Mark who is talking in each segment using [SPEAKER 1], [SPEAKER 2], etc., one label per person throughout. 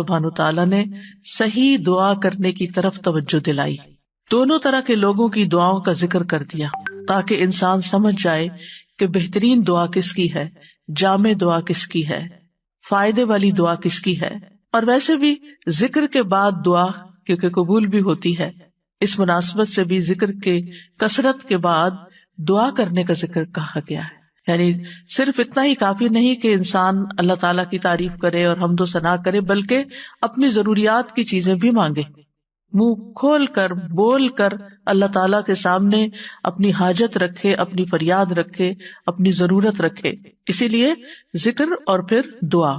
[SPEAKER 1] سبحانہ تعالیٰ نے صحیح دعا کرنے کی طرف توجہ دلائی. دونوں طرح کے لوگوں کی دعاؤں کا ذکر کر دیا تاکہ انسان سمجھ جائے کہ بہترین دعا کس کی ہے، جامع دعا کس کی ہے، فائدے والی دعا کس کی ہے. اور ویسے بھی ذکر کے بعد دعا کیونکہ قبول بھی ہوتی ہے، اس مناسبت سے بھی ذکر کے کثرت کے بعد دعا کرنے کا ذکر کہا گیا ہے. یعنی صرف اتنا ہی کافی نہیں کہ انسان اللہ تعالیٰ کی تعریف کرے اور حمد و ثنا کرے، بلکہ اپنی ضروریات کی چیزیں بھی مانگے، منہ کھول کر بول کر اللہ تعالیٰ کے سامنے اپنی حاجت رکھے، اپنی فریاد رکھے، اپنی ضرورت رکھے. اسی لیے ذکر اور پھر دعا.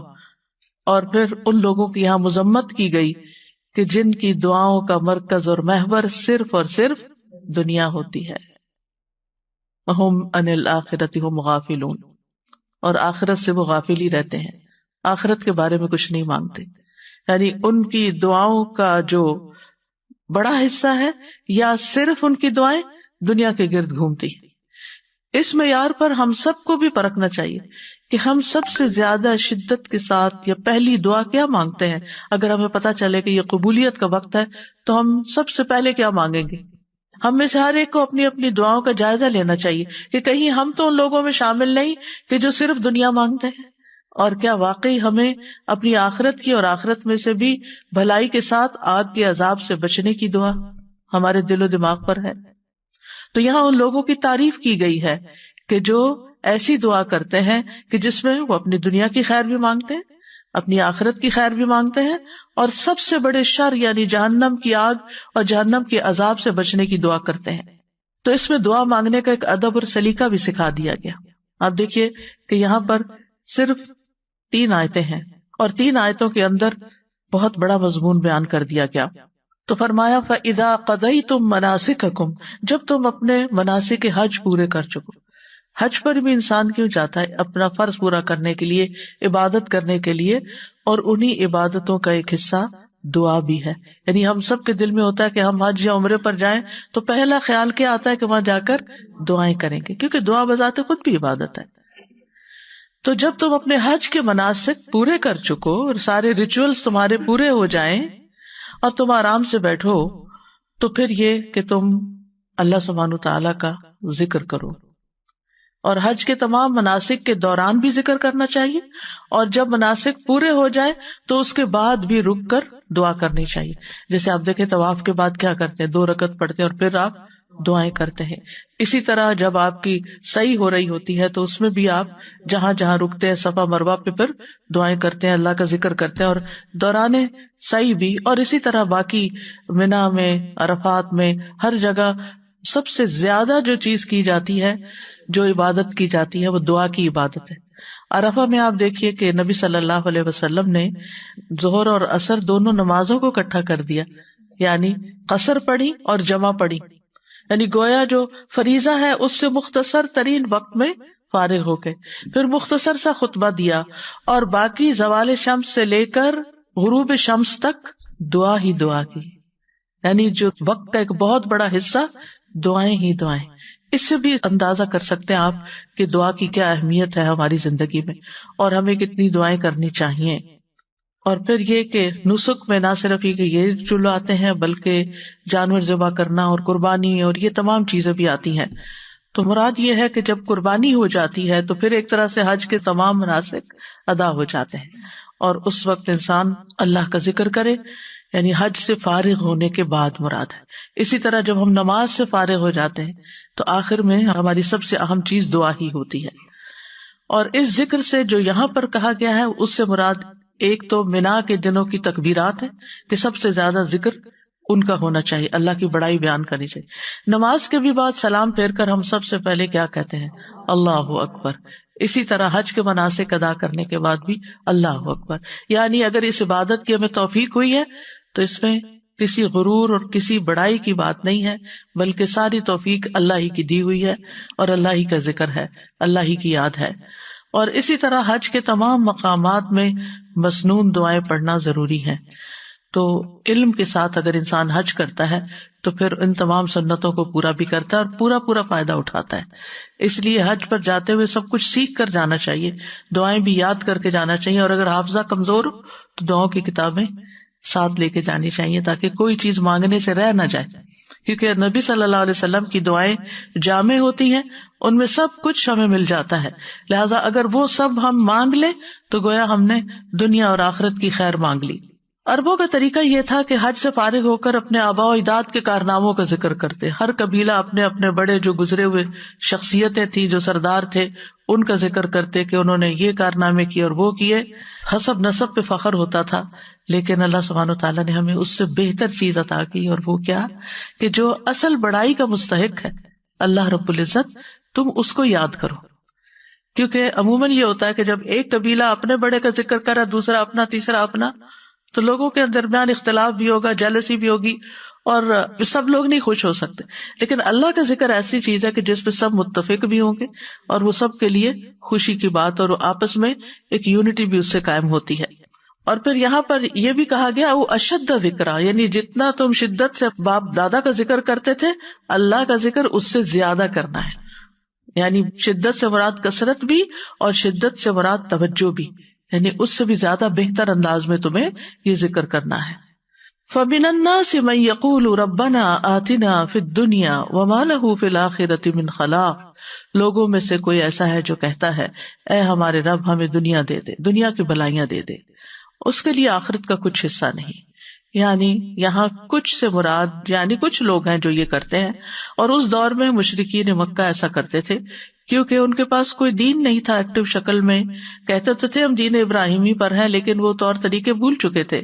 [SPEAKER 1] اور پھر ان لوگوں کی یہاں مذمت کی گئی کہ جن کی دعاؤں کا مرکز اور محور صرف اور صرف دنیا ہوتی ہے. وَهُمْ عَنِ الْآخِرَةِ هُمْ غَافِلُونَ، اور آخرت سے وہ غافل ہی رہتے ہیں، آخرت کے بارے میں کچھ نہیں مانگتے. یعنی ان کی دعاؤں کا جو بڑا حصہ ہے یا صرف ان کی دعائیں دنیا کے گرد گھومتی. اس معیار پر ہم سب کو بھی پرکھنا چاہیے کہ ہم سب سے زیادہ شدت کے ساتھ یا پہلی دعا کیا مانگتے ہیں. اگر ہمیں پتہ چلے کہ یہ قبولیت کا وقت ہے تو ہم سب سے پہلے کیا مانگیں گے. ہم میں سے ہر ایک کو اپنی اپنی دعاؤں کا جائزہ لینا چاہیے کہ کہیں ہم تو ان لوگوں میں شامل نہیں کہ جو صرف دنیا مانگتے ہیں، اور کیا واقعی ہمیں اپنی آخرت کی اور آخرت میں سے بھی بھلائی کے ساتھ آگ کے عذاب سے بچنے کی دعا ہمارے دل و دماغ پر ہے. تو یہاں ان لوگوں کی تعریف کی گئی ہے کہ جو ایسی دعا کرتے ہیں کہ جس میں وہ اپنی دنیا کی خیر بھی مانگتے ہیں، اپنی آخرت کی خیر بھی مانگتے ہیں، اور سب سے بڑے شر یعنی جہنم کی آگ اور جہنم کے عذاب سے بچنے کی دعا کرتے ہیں. تو اس میں دعا مانگنے کا ایک ادب اور سلیقہ بھی سکھا دیا گیا. آپ دیکھیے کہ یہاں پر صرف 3 آیتیں ہیں اور 3 آیتوں کے اندر بہت بڑا مضمون بیان کر دیا گیا. تو فرمایا فَإِذَا قَضَيْتُم مَنَاسِكَكُم، جب تم اپنے مناسک حج پورے کر چکو. حج پر بھی انسان کیوں جاتا ہے؟ اپنا فرض پورا کرنے کے لیے، عبادت کرنے کے لیے، اور انہی عبادتوں کا ایک حصہ دعا بھی ہے. یعنی ہم سب کے دل میں ہوتا ہے کہ ہم حج یا عمرے پر جائیں تو پہلا خیال کیا آتا ہے کہ وہاں جا کر دعائیں کریں گے، کیونکہ دعا بذات خود بھی عبادت ہے. تو جب تم اپنے حج کے مناسک پورے کر چکو اور سارے ریچولز تمہارے پورے ہو جائیں اور تم آرام سے بیٹھو، تو پھر یہ کہ تم اللہ سبحانہ تعالیٰ کا ذکر کرو. اور حج کے تمام مناسک کے دوران بھی ذکر کرنا چاہیے، اور جب مناسک پورے ہو جائے تو اس کے بعد بھی رک کر دعا کرنی چاہیے. جیسے آپ دیکھیں طواف کے بعد کیا کرتے ہیں، 2 رکعت پڑھتے ہیں اور پھر آپ دعائیں کرتے ہیں. اسی طرح جب آپ کی سعی ہو رہی ہوتی ہے تو اس میں بھی آپ جہاں جہاں رکتے ہیں صفا مروہ پہ پھر دعائیں کرتے ہیں، اللہ کا ذکر کرتے ہیں، اور دوران سعی بھی. اور اسی طرح باقی منا میں، عرفات میں، ہر جگہ سب سے زیادہ جو چیز کی جاتی ہے، جو عبادت کی جاتی ہے، وہ دعا کی عبادت ہے. عرفہ میں آپ دیکھیے کہ نبی صلی اللہ علیہ وسلم نے ظہر اور عصر دونوں نمازوں کو اکٹھا کر دیا، یعنی قصر پڑھی اور جمع پڑھی. یعنی گویا جو فریضہ ہے اس سے مختصر ترین وقت میں فارغ ہو کے پھر مختصر سا خطبہ دیا، اور باقی زوال شمس سے لے کر غروب شمس تک دعا ہی دعا کی. یعنی جو وقت کا ایک بہت بڑا حصہ دعائیں ہی دعائیں. اس سے بھی اندازہ کر سکتے ہیں آپ کہ دعا کی کیا اہمیت ہے ہماری زندگی میں، اور ہمیں کتنی دعائیں کرنی چاہیے. اور پھر یہ کہ نسک میں نہ صرف یہ کہ یہ چلو آتے ہیں، بلکہ جانور ذبح کرنا اور قربانی اور یہ تمام چیزیں بھی آتی ہیں. تو مراد یہ ہے کہ جب قربانی ہو جاتی ہے تو پھر ایک طرح سے حج کے تمام مناسک ادا ہو جاتے ہیں، اور اس وقت انسان اللہ کا ذکر کرے، یعنی حج سے فارغ ہونے کے بعد مراد ہے. اسی طرح جب ہم نماز سے فارغ ہو جاتے ہیں تو آخر میں ہماری سب سے اہم چیز دعا ہی ہوتی ہے. اور اس ذکر سے جو یہاں پر کہا گیا ہے اس سے مراد ایک تو منا کے دنوں کی تکبیرات ہے کہ سب سے زیادہ ذکر ان کا ہونا چاہیے، اللہ کی بڑائی بیان کرنی چاہیے. نماز کے بھی بعد سلام پھیر کر ہم سب سے پہلے کیا کہتے ہیں؟ اللہ اکبر. اسی طرح حج کے مناسک ادا کرنے کے بعد بھی اللہ اکبر. یعنی اگر اس عبادت کی ہمیں توفیق ہوئی ہے تو اس میں کسی غرور اور کسی بڑائی کی بات نہیں ہے، بلکہ ساری توفیق اللہ ہی کی دی ہوئی ہے، اور اللہ ہی کا ذکر ہے، اللہ ہی کی یاد ہے. اور اسی طرح حج کے تمام مقامات میں مسنون دعائیں پڑھنا ضروری ہے. تو علم کے ساتھ اگر انسان حج کرتا ہے تو پھر ان تمام سنتوں کو پورا بھی کرتا ہے اور پورا پورا فائدہ اٹھاتا ہے۔ اس لیے حج پر جاتے ہوئے سب کچھ سیکھ کر جانا چاہیے، دعائیں بھی یاد کر کے جانا چاہیے، اور اگر حافظہ کمزور ہو تو دعاؤں کی کتابیں ساتھ لے کے جانی چاہیے تاکہ کوئی چیز مانگنے سے رہ نہ جائے، کیونکہ نبی صلی اللہ علیہ وسلم کی دعائیں جامع ہوتی ہیں، ان میں سب کچھ ہمیں مل جاتا ہے، لہٰذا اگر وہ سب ہم مانگ لیں تو گویا ہم نے دنیا اور آخرت کی خیر مانگ لی۔ عربوں کا طریقہ یہ تھا کہ حج سے فارغ ہو کر اپنے آباء و اجداد کے کارناموں کا ذکر کرتے، ہر قبیلہ اپنے اپنے بڑے جو گزرے ہوئے شخصیتیں تھیں، جو سردار تھے، ان کا ذکر کرتے کہ انہوں نے یہ کارنامے کیے اور وہ کیے، حسب نسب پہ فخر ہوتا تھا۔ لیکن اللہ سبحانہ وتعالیٰ نے ہمیں اس سے بہتر چیز عطا کی، اور وہ کیا کہ جو اصل بڑائی کا مستحق ہے اللہ رب العزت، تم اس کو یاد کرو، کیونکہ عموماً یہ ہوتا ہے کہ جب ایک قبیلہ اپنے بڑے کا ذکر کرا، دوسرا اپنا، تیسرا اپنا، تو لوگوں کے درمیان اختلاف بھی ہوگا، جیلسی بھی ہوگی، اور سب لوگ نہیں خوش ہو سکتے۔ لیکن اللہ کا ذکر ایسی چیز ہے کہ جس پہ سب متفق بھی ہوں گے اور وہ سب کے لیے خوشی کی بات، اور آپس میں ایک یونٹی بھی اس سے قائم ہوتی ہے۔ اور پھر یہاں پر یہ بھی کہا گیا وہ اشد ذکرا، یعنی جتنا تم شدت سے باپ دادا کا ذکر کرتے تھے، اللہ کا ذکر اس سے زیادہ کرنا ہے، یعنی شدت سے مراد کثرت بھی اور شدت سے مراد توجہ بھی، یعنی اس سے بھی زیادہ بہتر انداز میں تمہیں یہ ذکر کرنا ہے۔ فَمِنَ النَّاسِ مَن يَقُولُ رَبَّنَا آتِنَا فِي الدُّنْيَا وَمَا لَهُ فِي الْآخِرَةِ مِنْ خَلَاقٍ، لوگوں میں سے کوئی ایسا ہے جو کہتا ہے اے ہمارے رب ہمیں دنیا دے دے، دنیا کی بھلائیاں دے دے، اس کے لیے آخرت کا کچھ حصہ نہیں۔ یعنی یہاں کچھ سے مراد یعنی کچھ لوگ ہیں جو یہ کرتے ہیں، اور اس دور میں مشرکین مکہ ایسا کرتے تھے کیونکہ ان کے پاس کوئی دین نہیں تھا ایکٹیو شکل میں، کہتے تو تھے ہم دین ابراہیمی پر ہیں لیکن وہ طور طریقے بھول چکے تھے،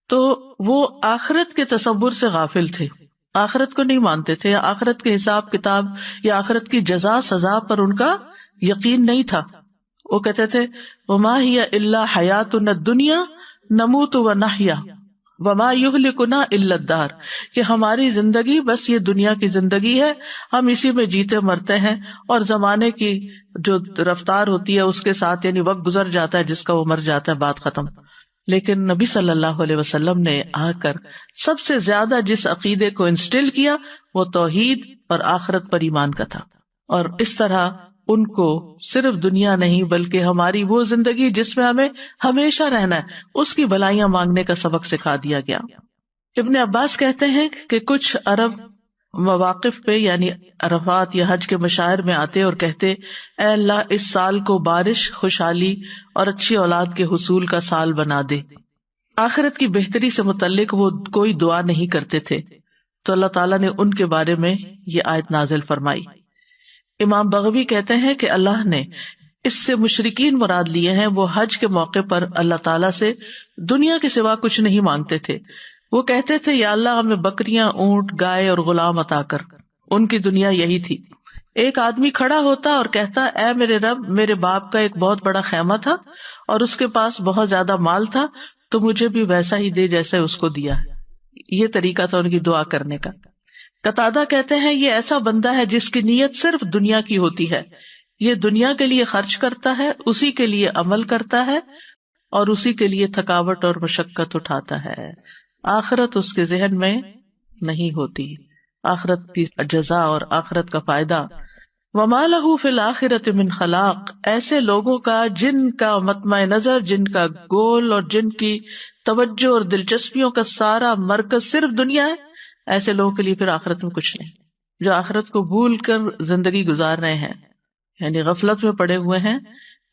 [SPEAKER 1] تو وہ آخرت کے تصور سے غافل تھے، آخرت کو نہیں مانتے تھے، یا آخرت کے حساب کتاب یا آخرت کی جزا سزا پر ان کا یقین نہیں تھا۔ وہ کہتے تھے وما ہی الا حیاتنا الدنیا نموت ونحیا وما یہلکنا الا الدہر، کہ ہماری زندگی بس یہ دنیا کی زندگی ہے، ہم اسی میں جیتے مرتے ہیں، اور زمانے کی جو رفتار ہوتی ہے اس کے ساتھ یعنی وقت گزر جاتا ہے، جس کا وہ مر جاتا ہے، بات ختم۔ لیکن نبی صلی اللہ علیہ وسلم نے آ کر سب سے زیادہ جس عقیدے کو انسٹل کیا وہ توحید اور آخرت پر ایمان کا تھا، اور اس طرح ان کو صرف دنیا نہیں بلکہ ہماری وہ زندگی جس میں ہمیں ہمیشہ رہنا ہے اس کی بھلائیاں مانگنے کا سبق سکھا دیا گیا۔ ابن عباس کہتے ہیں کہ کچھ عرب مواقف پہ یعنی عرفات یا حج کے مشاعر میں آتے اور کہتے اے اللہ اس سال کو بارش، خوشحالی اور اچھی اولاد کے حصول کا سال بنا دے۔ آخرت کی بہتری سے متعلق وہ کوئی دعا نہیں کرتے تھے، تو اللہ تعالیٰ نے ان کے بارے میں یہ آیت نازل فرمائی۔ امام بغوی کہتے ہیں کہ اللہ نے اس سے مشرکین مراد لیے ہیں وہ حج کے موقع پر اللہ تعالیٰ سے دنیا کے سوا کچھ نہیں مانگتے تھے، وہ کہتے تھے یا اللہ ہمیں بکریاں، اونٹ، گائے اور غلام عطا کر۔ ان کی دنیا یہی تھی۔ ایک آدمی کھڑا ہوتا اور کہتا اے میرے رب میرے باپ کا ایک بہت بڑا خیمہ تھا اور اس کے پاس بہت زیادہ مال تھا، تو مجھے بھی ویسا ہی دے جیسے اس کو دیا ہے۔ یہ طریقہ تھا ان کی دعا کرنے کا۔ قتادہ کہتے ہیں یہ ایسا بندہ ہے جس کی نیت صرف دنیا کی ہوتی ہے، یہ دنیا کے لیے خرچ کرتا ہے، اسی کے لیے عمل کرتا ہے اور اسی کے لیے تھکاوٹ اور مشقت اٹھاتا ہے، آخرت اس کے ذہن میں نہیں ہوتی، آخرت کی جزا اور آخرت کا فائدہ۔ وما لہ فی الآخرۃ من خلاق، ایسے لوگوں کا جن کا مطمع نظر، جن کا گول اور جن کی توجہ اور دلچسپیوں کا سارا مرکز صرف دنیا ہے، ایسے لوگوں کے لیے پھر آخرت میں کچھ نہیں۔ جو آخرت کو بھول کر زندگی گزار رہے ہیں یعنی غفلت میں پڑے ہوئے ہیں،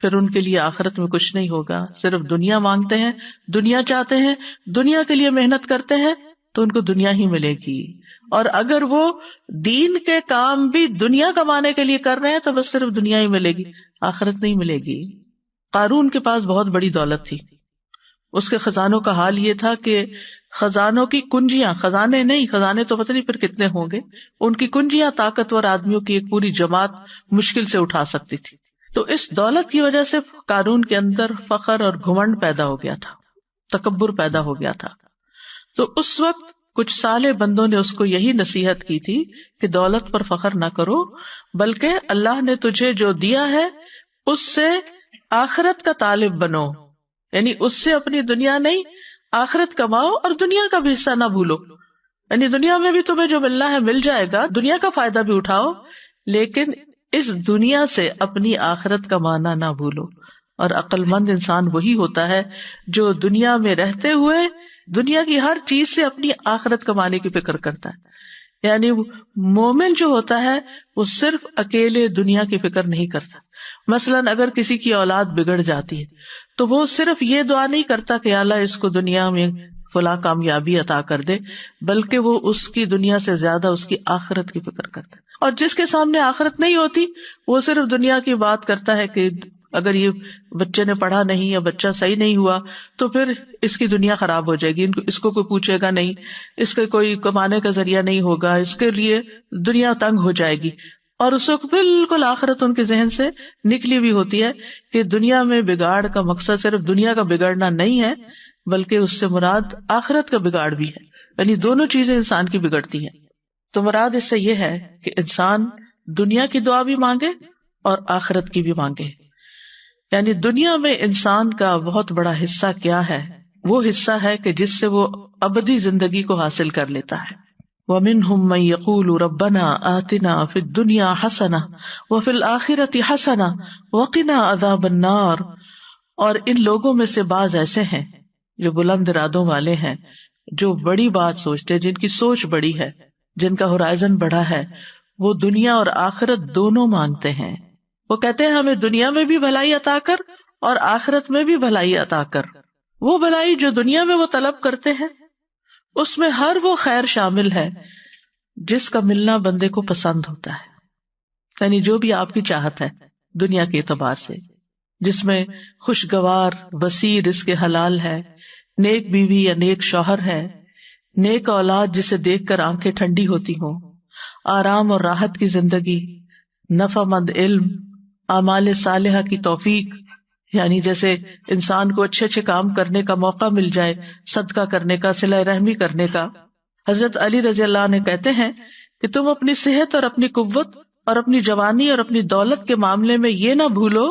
[SPEAKER 1] پھر ان کے لیے آخرت میں کچھ نہیں ہوگا، صرف دنیا مانگتے ہیں، دنیا چاہتے ہیں، دنیا کے لیے محنت کرتے ہیں تو ان کو دنیا ہی ملے گی، اور اگر وہ دین کے کام بھی دنیا کمانے کے لیے کر رہے ہیں تو بس صرف دنیا ہی ملے گی، آخرت نہیں ملے گی۔ قارون کے پاس بہت بڑی دولت تھی، اس کے خزانوں کا حال یہ تھا کہ خزانوں کی کنجیاں، خزانے نہیں، خزانے تو پتہ نہیں پھر کتنے ہوں گے، ان کی کنجیاں طاقتور آدمیوں کی ایک پوری جماعت مشکل سے اٹھا سکتی تھی۔ تو اس دولت کی وجہ سے قارون کے اندر فخر اور گھمنڈ پیدا ہو گیا تھا، تکبر پیدا ہو گیا تھا۔ تو اس وقت کچھ صالح بندوں نے اس کو یہی نصیحت کی تھی کہ دولت پر فخر نہ کرو، بلکہ اللہ نے تجھے جو دیا ہے اس سے آخرت کا طالب بنو، یعنی اس سے اپنی دنیا نہیں آخرت کماؤ اور دنیا کا بھی حصہ نہ بھولو. یعنی دنیا میں بھی تمہیں جو ملنا ہے مل جائے گا، دنیا کا فائدہ بھی اٹھاؤ، لیکن اس دنیا سے اپنی آخرت کمانا نہ بھولو. اور عقل مند انسان وہی ہوتا ہے جو دنیا میں رہتے ہوئے دنیا کی ہر چیز سے اپنی آخرت کمانے کی فکر کرتا ہے. یعنی مومن جو ہوتا ہے وہ صرف اکیلے دنیا کی فکر نہیں کرتا. مثلاً اگر کسی کی اولاد بگڑ جاتی ہے تو وہ صرف یہ دعا نہیں کرتا کہ اللہ اس کو دنیا میں فلاں کامیابی عطا کر دے، بلکہ وہ اس کی دنیا سے زیادہ اس کی آخرت کی فکر کرتا ہے. اور جس کے سامنے آخرت نہیں ہوتی وہ صرف دنیا کی بات کرتا ہے کہ اگر یہ بچے نے پڑھا نہیں یا بچہ صحیح نہیں ہوا تو پھر اس کی دنیا خراب ہو جائے گی، اس کو کوئی پوچھے گا نہیں، اس کے کوئی کمانے کا ذریعہ نہیں ہوگا، اس کے لیے دنیا تنگ ہو جائے گی. اور اس وقت بالکل آخرت ان کے ذہن سے نکلی ہوئی ہوتی ہے کہ دنیا میں بگاڑ کا مقصد صرف دنیا کا بگڑنا نہیں ہے، بلکہ اس سے مراد آخرت کا بگاڑ بھی ہے. یعنی دونوں چیزیں انسان کی بگڑتی ہیں. تو مراد اس سے یہ ہے کہ انسان دنیا کی دعا بھی مانگے اور آخرت کی بھی مانگے. یعنی دنیا میں انسان کا بہت بڑا حصہ کیا ہے؟ وہ حصہ ہے کہ جس سے وہ ابدی زندگی کو حاصل کر لیتا ہے. وَمِنْهُمْ مَنْ يَقُولُ رَبَّنَا آتِنَا فِي الدُّنْيَا حَسَنَةً وَفِي الْآخِرَةِ حَسَنَةً وَقِنَا عَذَابَ النَّارِ. اور ان لوگوں میں سے بعض ایسے ہیں جو بلند ارادوں والے ہیں، جو بڑی بات سوچتے، جن کی سوچ بڑی ہے، جن کا ہورائزن بڑا ہے، وہ دنیا اور آخرت دونوں مانگتے ہیں. وہ کہتے ہیں ہمیں دنیا میں بھی بھلائی عطا کر اور آخرت میں بھی بھلائی عطا کر. وہ بھلائی جو دنیا میں وہ طلب کرتے ہیں اس میں ہر وہ خیر شامل ہے جس کا ملنا بندے کو پسند ہوتا ہے. یعنی جو بھی آپ کی چاہت ہے دنیا کے اعتبار سے، جس میں خوشگوار وسیع رزق حلال ہے، نیک بیوی یا نیک شوہر ہے، نیک اولاد جسے دیکھ کر آنکھیں ٹھنڈی ہوتی ہوں، آرام اور راحت کی زندگی، نفع مند علم، اعمال صالحہ کی توفیق، یعنی جیسے انسان کو اچھے اچھے کام کرنے کا موقع مل جائے، صدقہ کرنے کا، صلہ رحمی کرنے کا. حضرت علی رضی اللہ عنہ کہتے ہیں کہ تم اپنی صحت اور اپنی قوت اور اپنی جوانی اور اپنی دولت کے معاملے میں یہ نہ بھولو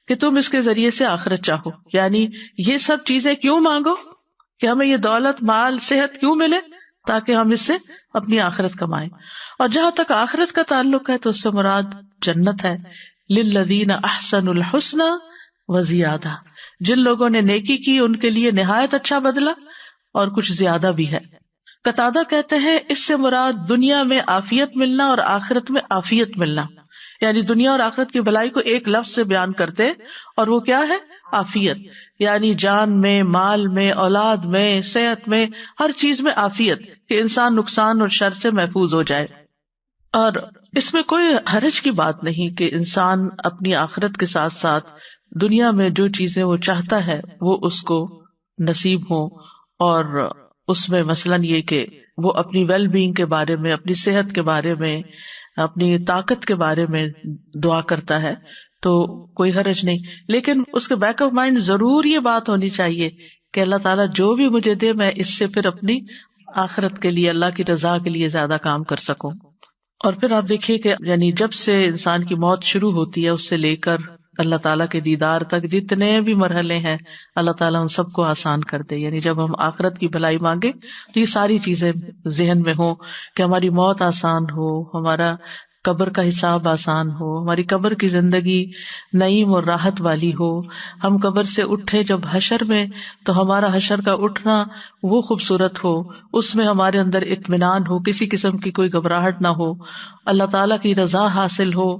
[SPEAKER 1] کہ تم اس کے ذریعے سے آخرت چاہو. یعنی یہ سب چیزیں کیوں مانگو کہ ہمیں یہ دولت، مال، صحت کیوں ملے؟ تاکہ ہم اس سے اپنی آخرت کمائیں. اور جہاں تک آخرت کا تعلق ہے تو اس سے مراد جنت ہے. للذین احسنوا الحسنى وزیادہ. جن لوگوں نے نیکی کی ان کے لیے نہایت اچھا بدلہ اور کچھ زیادہ بھی ہے. قتادہ کہتے ہیں اس سے مراد دنیا میں عافیت ملنا اور آخرت میں عافیت ملنا. یعنی دنیا اور آخرت کی بھلائی کو ایک لفظ سے بیان کرتے، اور وہ کیا ہے؟ عافیت. یعنی جان میں، مال میں، اولاد میں، صحت میں، ہر چیز میں عافیت، کہ انسان نقصان اور شر سے محفوظ ہو جائے. اور اس میں کوئی حرج کی بات نہیں کہ انسان اپنی آخرت کے ساتھ ساتھ دنیا میں جو چیزیں وہ چاہتا ہے وہ اس کو نصیب ہوں. اور اس میں مثلاً یہ کہ وہ اپنی ویل بینگ کے بارے میں، اپنی صحت کے بارے میں، اپنی طاقت کے بارے میں دعا کرتا ہے تو کوئی حرج نہیں. لیکن اس کے بیک آف مائنڈ ضرور یہ بات ہونی چاہیے کہ اللہ تعالیٰ جو بھی مجھے دے میں اس سے پھر اپنی آخرت کے لیے، اللہ کی رضا کے لیے زیادہ کام کر سکوں. اور پھر آپ دیکھیے کہ یعنی جب سے انسان کی موت شروع ہوتی ہے اس سے لے کر اللہ تعالیٰ کے دیدار تک جتنے بھی مرحلے ہیں اللہ تعالیٰ ان سب کو آسان کر دے. یعنی جب ہم آخرت کی بھلائی مانگے تو یہ ساری چیزیں ذہن میں ہوں کہ ہماری موت آسان ہو، ہمارا قبر کا حساب آسان ہو، ہماری قبر کی زندگی نعیم اور راحت والی ہو، ہم قبر سے اٹھے جب حشر میں تو ہمارا حشر کا اٹھنا وہ خوبصورت ہو، اس میں ہمارے اندر اطمینان ہو، کسی قسم کی کوئی گھبراہٹ نہ ہو، اللہ تعالیٰ کی رضا حاصل ہو،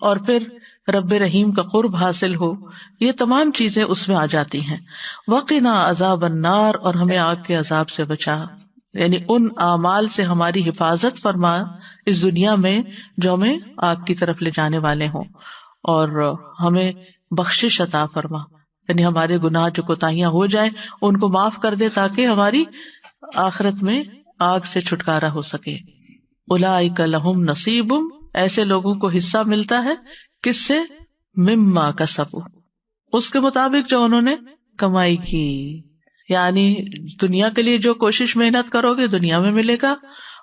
[SPEAKER 1] اور پھر رب رحیم کا قرب حاصل ہو. یہ تمام چیزیں اس میں آ جاتی ہیں. وقنا عذاب النار، اور ہمیں آگ کے عذاب سے بچا، یعنی ان اعمال سے ہماری حفاظت فرما اس دنیا میں جو ہمیں آگ کی طرف لے جانے والے ہوں، اور ہمیں بخشش عطا فرما، یعنی ہمارے گناہ جو کوتاہیاں ہو جائیں ان کو معاف کر دے تاکہ ہماری آخرت میں آگ سے چھٹکارا ہو سکے. اولئک لہم نصیب، ایسے لوگوں کو حصہ ملتا ہے کس سے؟ مما کسبوا، اس کے مطابق جو انہوں نے کمائی کی. یعنی دنیا کے لیے جو کوشش محنت کرو گے دنیا میں ملے گا،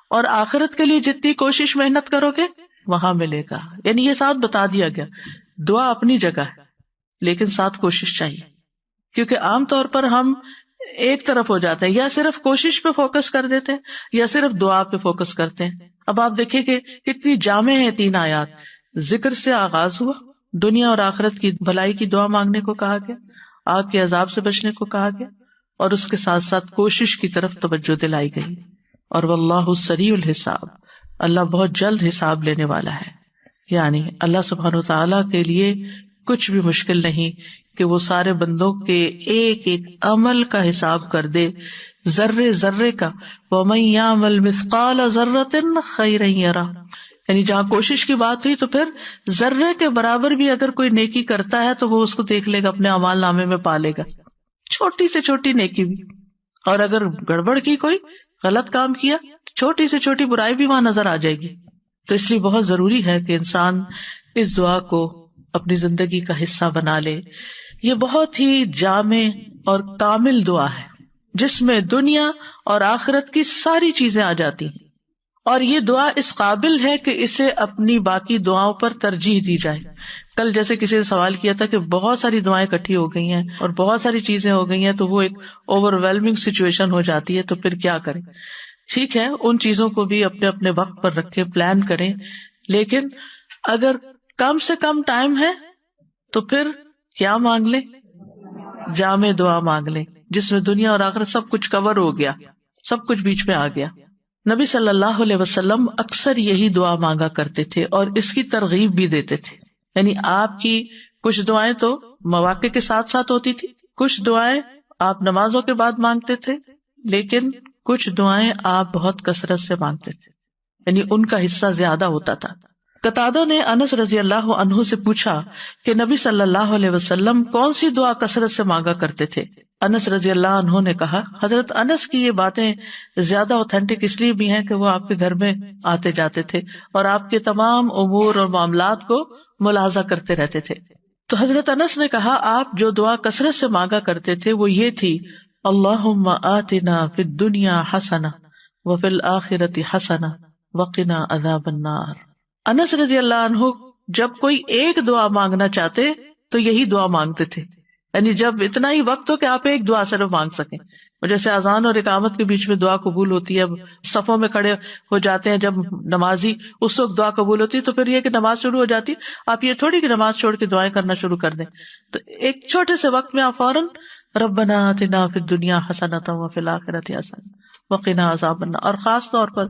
[SPEAKER 1] اور آخرت کے لیے جتنی کوشش محنت کرو گے وہاں ملے گا. یعنی یہ ساتھ بتا دیا گیا، دعا اپنی جگہ ہے لیکن ساتھ کوشش چاہیے. کیونکہ عام طور پر ہم ایک طرف ہو جاتے ہیں، یا صرف کوشش پہ فوکس کر دیتے ہیں یا صرف دعا پہ فوکس کرتے ہیں. اب آپ دیکھیں کہ کتنی جامع ہیں 3 آیات. ذکر سے آغاز ہوا، دنیا اور آخرت کی بھلائی کی دعا مانگنے کو کہا گیا، آگ کے عذاب سے بچنے کو کہا گیا، اور اس کے ساتھ ساتھ کوشش کی طرف توجہ دلائی گئی. اور واللہ سریع الحساب، اللہ بہت جلد حساب لینے والا ہے. یعنی اللہ سبحانہ و تعالیٰ کے لیے کچھ بھی مشکل نہیں کہ وہ سارے بندوں کے ایک ایک عمل کا حساب کر دے، ذرے ذرے کا. وَمَن يَعْمَلْ مِثْقَالَ ذَرَّةٍ خَيْرًا يَرَهُ، یعنی جہاں کوشش کی بات ہوئی تو پھر ذرے کے برابر بھی اگر کوئی نیکی کرتا ہے تو وہ اس کو دیکھ لے گا، اپنے اعمال نامے میں پا لے گا، چھوٹی سے چھوٹی نیکی بھی. اور اگر گڑبڑ کی، کوئی غلط کام کیا، چھوٹی سے چھوٹی برائی بھی وہاں نظر آ جائے گی. تو اس لیے بہت ضروری ہے کہ انسان اس دعا کو اپنی زندگی کا حصہ بنا لے. یہ بہت ہی جامع اور کامل دعا ہے جس میں دنیا اور آخرت کی ساری چیزیں آ جاتی ہیں، اور یہ دعا اس قابل ہے کہ اسے اپنی باقی دعاؤں پر ترجیح دی جائے. کل جیسے کسی نے سوال کیا تھا کہ بہت ساری دعائیں اکٹھی ہو گئی ہیں اور بہت ساری چیزیں ہو گئی ہیں تو وہ ایک اوور ویلمنگ سچویشن ہو جاتی ہے، تو پھر کیا کریں؟ ٹھیک ہے، ان چیزوں کو بھی اپنے اپنے وقت پر رکھیں، پلان کریں، لیکن اگر کم سے کم ٹائم ہے تو پھر کیا مانگ لیں؟ جامع دعا مانگ لیں جس میں دنیا اور آخرت سب کچھ کور ہو گیا، سب کچھ بیچ میں آ گیا. نبی صلی اللہ علیہ وسلم اکثر یہی دعا مانگا کرتے تھے اور اس کی ترغیب بھی دیتے تھے. یعنی آپ کی کچھ دعائیں تو مواقع کے ساتھ ساتھ ہوتی تھی، کچھ دعائیں آپ نمازوں کے بعد مانگتے تھے، لیکن کچھ دعائیں آپ بہت کثرت سے مانگتے تھے، یعنی ان کا حصہ زیادہ ہوتا تھا. قتادہ نے انس رضی اللہ عنہ سے پوچھا کہ نبی صلی اللہ علیہ وسلم کون سی دعا کثرت سے مانگا کرتے تھے؟ انس رضی اللہ عنہ نے کہا، حضرت انس کی یہ باتیں زیادہ اوتھینٹک اس لیے بھی ہیں کہ وہ آپ کے گھر میں آتے جاتے تھے اور آپ کے تمام امور اور معاملات کو ملاحظہ کرتے رہتے تھے. تو حضرت انس نے کہا آپ جو دعا کثرت سے مانگا کرتے تھے وہ یہ تھی، اللہم آتنا فی الدنیا حسنہ وفی الآخرۃ حسنہ وقنا عذاب النار. انس رضی اللہ عنہ جب کوئی ایک دعا مانگنا چاہتے تو یہی دعا مانگتے تھے، یعنی جب اتنا ہی وقت ہو کہ آپ ایک دعا صرف مانگ سکیں. جیسے اذان اور اقامت کے بیچ میں دعا قبول ہوتی ہے، صفوں میں کھڑے ہو جاتے ہیں جب نمازی، اس وقت دعا قبول ہوتی ہے. تو پھر یہ کہ نماز شروع ہو جاتی، آپ یہ تھوڑی کہ نماز چھوڑ کے دعائیں کرنا شروع کر دیں. تو ایک چھوٹے سے وقت میں آپ فوراً ربنا آتنا فی الدنیا حسنۃ وفی الآخرۃ حسنۃ وقنا عذاب النار. اور خاص طور پر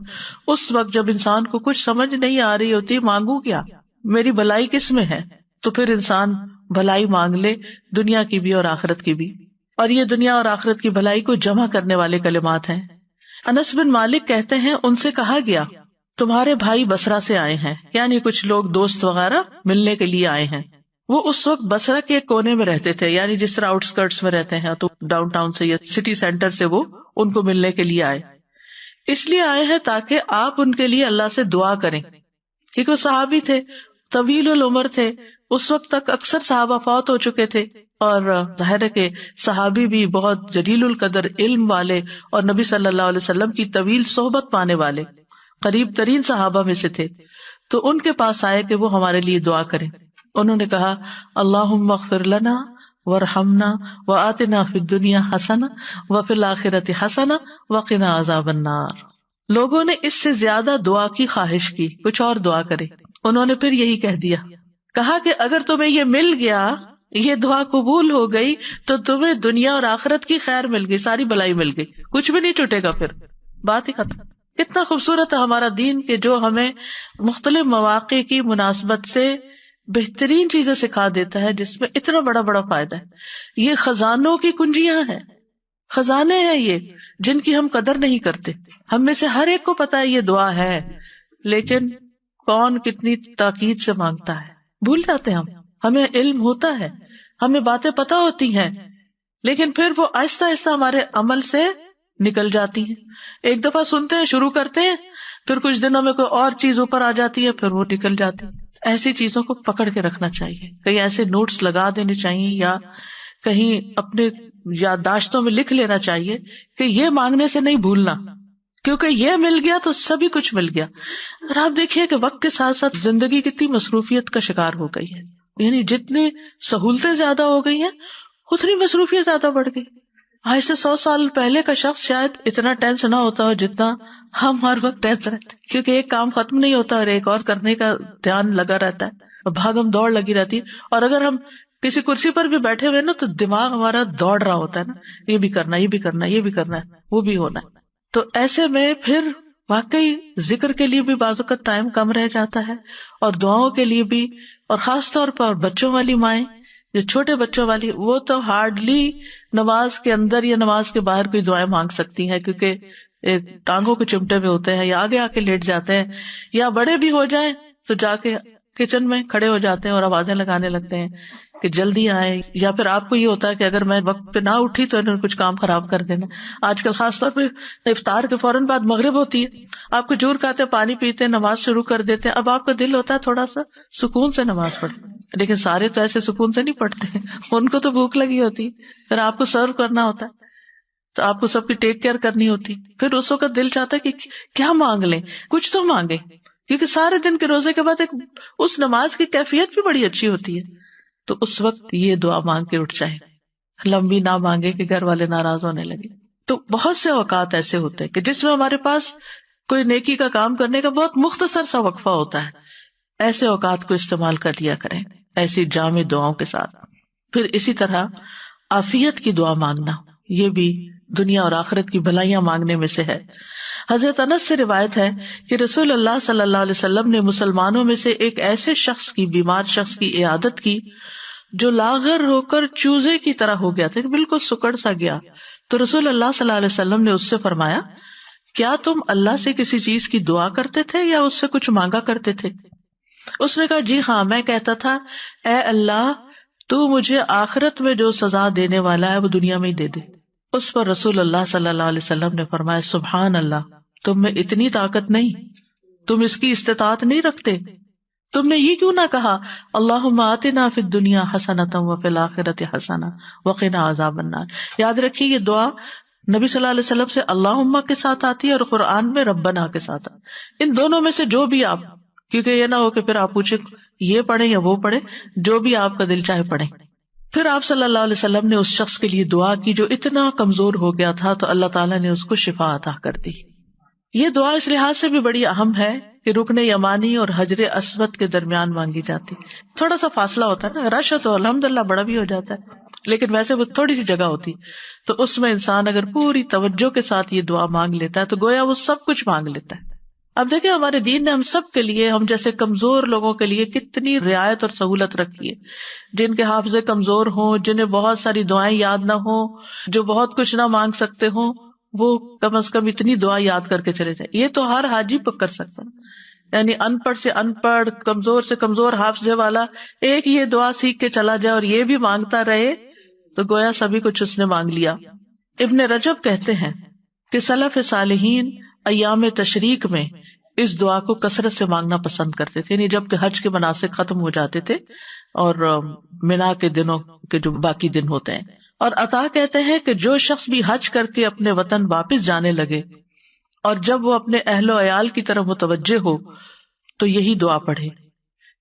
[SPEAKER 1] اس وقت جب انسان کو کچھ سمجھ نہیں آ رہی ہوتی، مانگوں کیا، میری بھلائی کس میں ہے، تو پھر انسان بھلائی مانگ لے، دنیا کی بھی اور آخرت کی بھی. اور یہ دنیا اور آخرت کی بھلائی کو جمع کرنے والے کلمات ہیں. انس بن مالک کہتے ہیں ان سے کہا گیا تمہارے بھائی بصرہ سے آئے ہیں، یعنی کچھ لوگ دوست وغیرہ ملنے کے لیے آئے ہیں. وہ اس وقت بصرہ کے کونے میں رہتے تھے، یعنی جس طرح آؤٹ اسکرٹس میں رہتے ہیں، تو ڈاؤن ٹاؤن سے یا سٹی سینٹر سے وہ ان کو ملنے کے لیے آئے. اس لیے آئے ہیں تاکہ آپ ان کے لیے اللہ سے دعا کریں، کیونکہ وہ صحابی تھے، طویل العمر تھے. اس وقت تک اکثر صحابہ فوت ہو چکے تھے، اور ظاہر ہے کہ صحابی بھی بہت جلیل القدر علم والے اور نبی صلی اللہ علیہ وسلم کی طویل صحبت پانے والے قریب ترین صحابہ میں سے تھے. تو ان کے پاس آئے کہ وہ ہمارے لیے دعا کریں. انہوں نے کہا اللہم اغفر لنا وارحمنا وآتنا فی الدنیا حسنہ وفی الآخرۃ حسنہ وقنا عذاب النار. لوگوں نے اس سے زیادہ دعا کی خواہش کی، کچھ اور دعا کرے. انہوں نے پھر یہی کہہ دیا، کہا کہ اگر تمہیں یہ مل گیا، یہ دعا قبول ہو گئی، تو تمہیں دنیا اور آخرت کی خیر مل گئی، ساری بھلائی مل گئی، کچھ بھی نہیں چھوٹے گا، پھر بات ہی ختم. کتنا خوبصورت ہے ہمارا دین کہ جو ہمیں مختلف مواقع کی مناسبت سے بہترین چیزیں سکھا دیتا ہے، جس میں اتنا بڑا بڑا فائدہ ہے. یہ خزانوں کی کنجیاں ہیں، خزانے ہیں یہ، جن کی ہم قدر نہیں کرتے. ہم میں سے ہر ایک کو پتا ہے یہ دعا ہے، لیکن کون کتنی تاکید سے مانگتا ہے بھول جاتے ہیں. ہمیں علم ہوتا ہے، ہمیں باتیں پتا ہوتی ہیں، لیکن پھر وہ آہستہ آہستہ ہمارے عمل سے نکل جاتی ہیں. ایک دفعہ سنتے ہیں، شروع کرتے ہیں، پھر کچھ دنوں میں کوئی اور چیز اوپر آ جاتی ہے، پھر وہ نکل جاتی. ایسی چیزوں کو پکڑ کے رکھنا چاہیے، کہیں ایسے نوٹس لگا دینے چاہیے یا کہیں اپنے یادداشتوں میں لکھ لینا چاہیے کہ یہ مانگنے سے نہیں بھولنا، کیونکہ یہ مل گیا تو سبھی کچھ مل گیا. اور آپ دیکھیے کہ وقت کے ساتھ ساتھ زندگی کتنی مصروفیت کا شکار ہو گئی ہے، یعنی جتنی سہولتیں زیادہ ہو گئی ہیں اتنی مصروفیت زیادہ بڑھ گئی. آج سے 100 سال پہلے کا شخص شاید اتنا ٹینس نہ ہوتا ہو جتنا ہم ہر وقت ٹینس رہتے، کیونکہ ایک کام ختم نہیں ہوتا اور ایک اور کرنے کا دھیان لگا رہتا ہے اور بھاگم دوڑ لگی رہتی ہے. اور اگر ہم کسی کرسی پر بھی بیٹھے ہوئے نا تو دماغ ہمارا دوڑ رہا ہوتا ہے نا، یہ بھی کرنا، یہ بھی کرنا، یہ بھی کرنا ہے، وہ بھی ہونا ہے. تو ایسے میں پھر واقعی ذکر کے لیے بھی بعض اوقات ٹائم کم رہ جاتا ہے، اور دعاؤں کے لیے بھی. اور خاص طور پر بچوں والی مائیں، جو چھوٹے بچوں والی، وہ تو ہارڈلی نماز کے اندر یا نماز کے باہر کوئی دعائیں مانگ سکتی ہیں، کیونکہ ٹانگوں کے چمٹے میں ہوتے ہیں یا آگے آ کے لیٹ جاتے ہیں، یا بڑے بھی ہو جائیں تو جا کے کچن میں کھڑے ہو جاتے ہیں اور آوازیں لگانے لگتے ہیں کہ جلدی آئیں. یا پھر آپ کو یہ ہوتا ہے کہ اگر میں وقت پہ نہ اٹھی تو انہوں نے کچھ کام خراب کر دینا. آج کل خاص طور پہ افطار کے فوراً بعد مغرب ہوتی ہے، آپ کو جور کھاتے، پانی پیتے، نماز شروع کر دیتے ہیں. اب آپ کا دل ہوتا ہے تھوڑا سا سکون سے نماز پڑھے، لیکن سارے تو ایسے سکون سے نہیں پڑھتے، ان کو تو بھوک لگی ہوتی، پھر آپ کو سرو کرنا ہوتا ہے، تو آپ کو سب کی ٹیک کیئر کرنی ہوتی. پھر اس وقت دل چاہتا ہے کہ کیا مانگ لیں، کچھ تو مانگے، کیونکہ سارے دن کے روزے کے بعد اس نماز کی کیفیت بھی بڑی اچھی ہوتی ہے. تو اس وقت یہ دعا مانگ کے اٹھ جائے، لمبی نہ مانگے کہ گھر والے ناراض ہونے لگے. تو بہت سے اوقات ایسے ہوتے ہیں کہ جس میں ہمارے پاس کوئی نیکی کا کام کرنے کا بہت مختصر سا وقفہ ہوتا ہے. ایسے اوقات کو استعمال کر لیا کریں ایسی جامع دعاؤں کے ساتھ. پھر اسی طرح عافیت کی دعا مانگنا، یہ بھی دنیا اور آخرت کی بھلائیاں مانگنے میں سے ہے. حضرت انس سے روایت ہے کہ رسول اللہ صلی اللہ علیہ وسلم نے مسلمانوں میں سے ایک ایسے شخص کی، بیمار شخص کی عیادت کی جو لاغر ہو کر چوزے کی طرح ہو گیا تھا، بالکل سکڑ سا گیا. تو رسول اللہ صلی اللہ علیہ وسلم نے اس سے فرمایا، کیا تم اللہ سے کسی چیز کی دعا کرتے تھے یا اس سے کچھ مانگا کرتے تھے؟ اس نے کہا، جی ہاں، میں کہتا تھا، اے اللہ تو مجھے آخرت میں جو سزا دینے والا ہے وہ دنیا میں ہی دے دے. اس پر رسول اللہ صلی اللہ علیہ وسلم نے فرمایا، سبحان اللہ، تم میں اتنی طاقت نہیں، تم اس کی استطاعت نہیں رکھتے. تم نے یہ کیوں نہ کہا، اللہم آتنا فی الدنیا حسنۃ وفی الآخرۃ حسنۃ وقنا عذاب النار. یاد رکھیے یہ دعا نبی صلی اللہ علیہ وسلم سے اللہم کے ساتھ آتی ہے اور قرآن میں ربنا کے ساتھ آتی. ان دونوں میں سے جو بھی آپ، کیونکہ یہ نہ ہو کہ پھر آپ پوچھیں یہ پڑھیں یا وہ پڑھیں، جو بھی آپ کا دل چاہے پڑھیں. پھر آپ صلی اللہ علیہ وسلم نے اس شخص کے لیے دعا کی جو اتنا کمزور ہو گیا تھا، تو اللہ تعالیٰ نے اس کو شفا عطا کر دی. یہ دعا اس لحاظ سے بھی بڑی اہم ہے کہ رکن یمانی اور حجر اسود کے درمیان مانگی جاتی. تھوڑا سا فاصلہ ہوتا ہے نا، رش تو الحمدللہ بڑا بھی ہو جاتا ہے، لیکن ویسے وہ تھوڑی سی جگہ ہوتی، تو اس میں انسان اگر پوری توجہ کے ساتھ یہ دعا مانگ لیتا ہے تو گویا وہ سب کچھ مانگ لیتا ہے. اب دیکھیں ہمارے دین نے ہم سب کے لیے، ہم جیسے کمزور لوگوں کے لیے کتنی رعایت اور سہولت رکھی ہے. جن کے حافظے کمزور ہوں، جنہیں بہت ساری دعائیں یاد نہ ہوں، جو بہت کچھ نہ مانگ سکتے ہوں، وہ کم از کم اتنی دعا یاد کر کے چلے جائیں. یہ تو ہر حاجی کر سکتا ہے، یعنی ان پڑھ سے ان پڑھ، کمزور سے کمزور حافظے والا ایک یہ دعا سیکھ کے چلا جائے اور یہ بھی مانگتا رہے تو گویا سبھی کچھ اس نے مانگ لیا. ابن رجب کہتے ہیں کہ سلف صالحین ایام تشریق میں اس دعا کو کثرت سے مانگنا پسند کرتے تھے، یعنی جب کہ حج کے مناسک ختم ہو جاتے تھے اور منا کے دنوں کے جو باقی دن ہوتے ہیں. اور عطا کہتے ہیں کہ جو شخص بھی حج کر کے اپنے وطن واپس جانے لگے اور جب وہ اپنے اہل و عیال کی طرف متوجہ ہو تو یہی دعا پڑھے.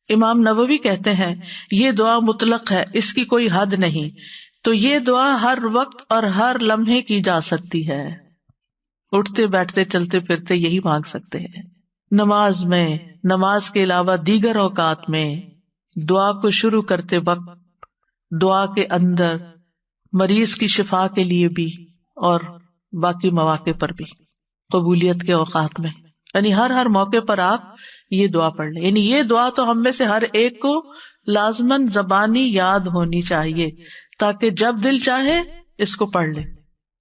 [SPEAKER 1] امام نووی کہتے ہیں یہ دعا مطلق ہے، اس کی کوئی حد نہیں، تو یہ دعا ہر وقت اور ہر لمحے کی جا سکتی ہے. اٹھتے بیٹھتے چلتے پھرتے یہی مانگ سکتے ہیں. نماز میں، نماز کے علاوہ دیگر اوقات میں، دعا کو شروع کرتے وقت، دعا کے اندر، مریض کی شفا کے لیے بھی اور باقی مواقع پر بھی، قبولیت کے اوقات میں، یعنی ہر موقع پر آپ یہ دعا پڑھ لیں. یعنی یہ دعا تو ہم میں سے ہر ایک کو لازماً زبانی یاد ہونی چاہیے تاکہ جب دل چاہے اس کو پڑھ لے.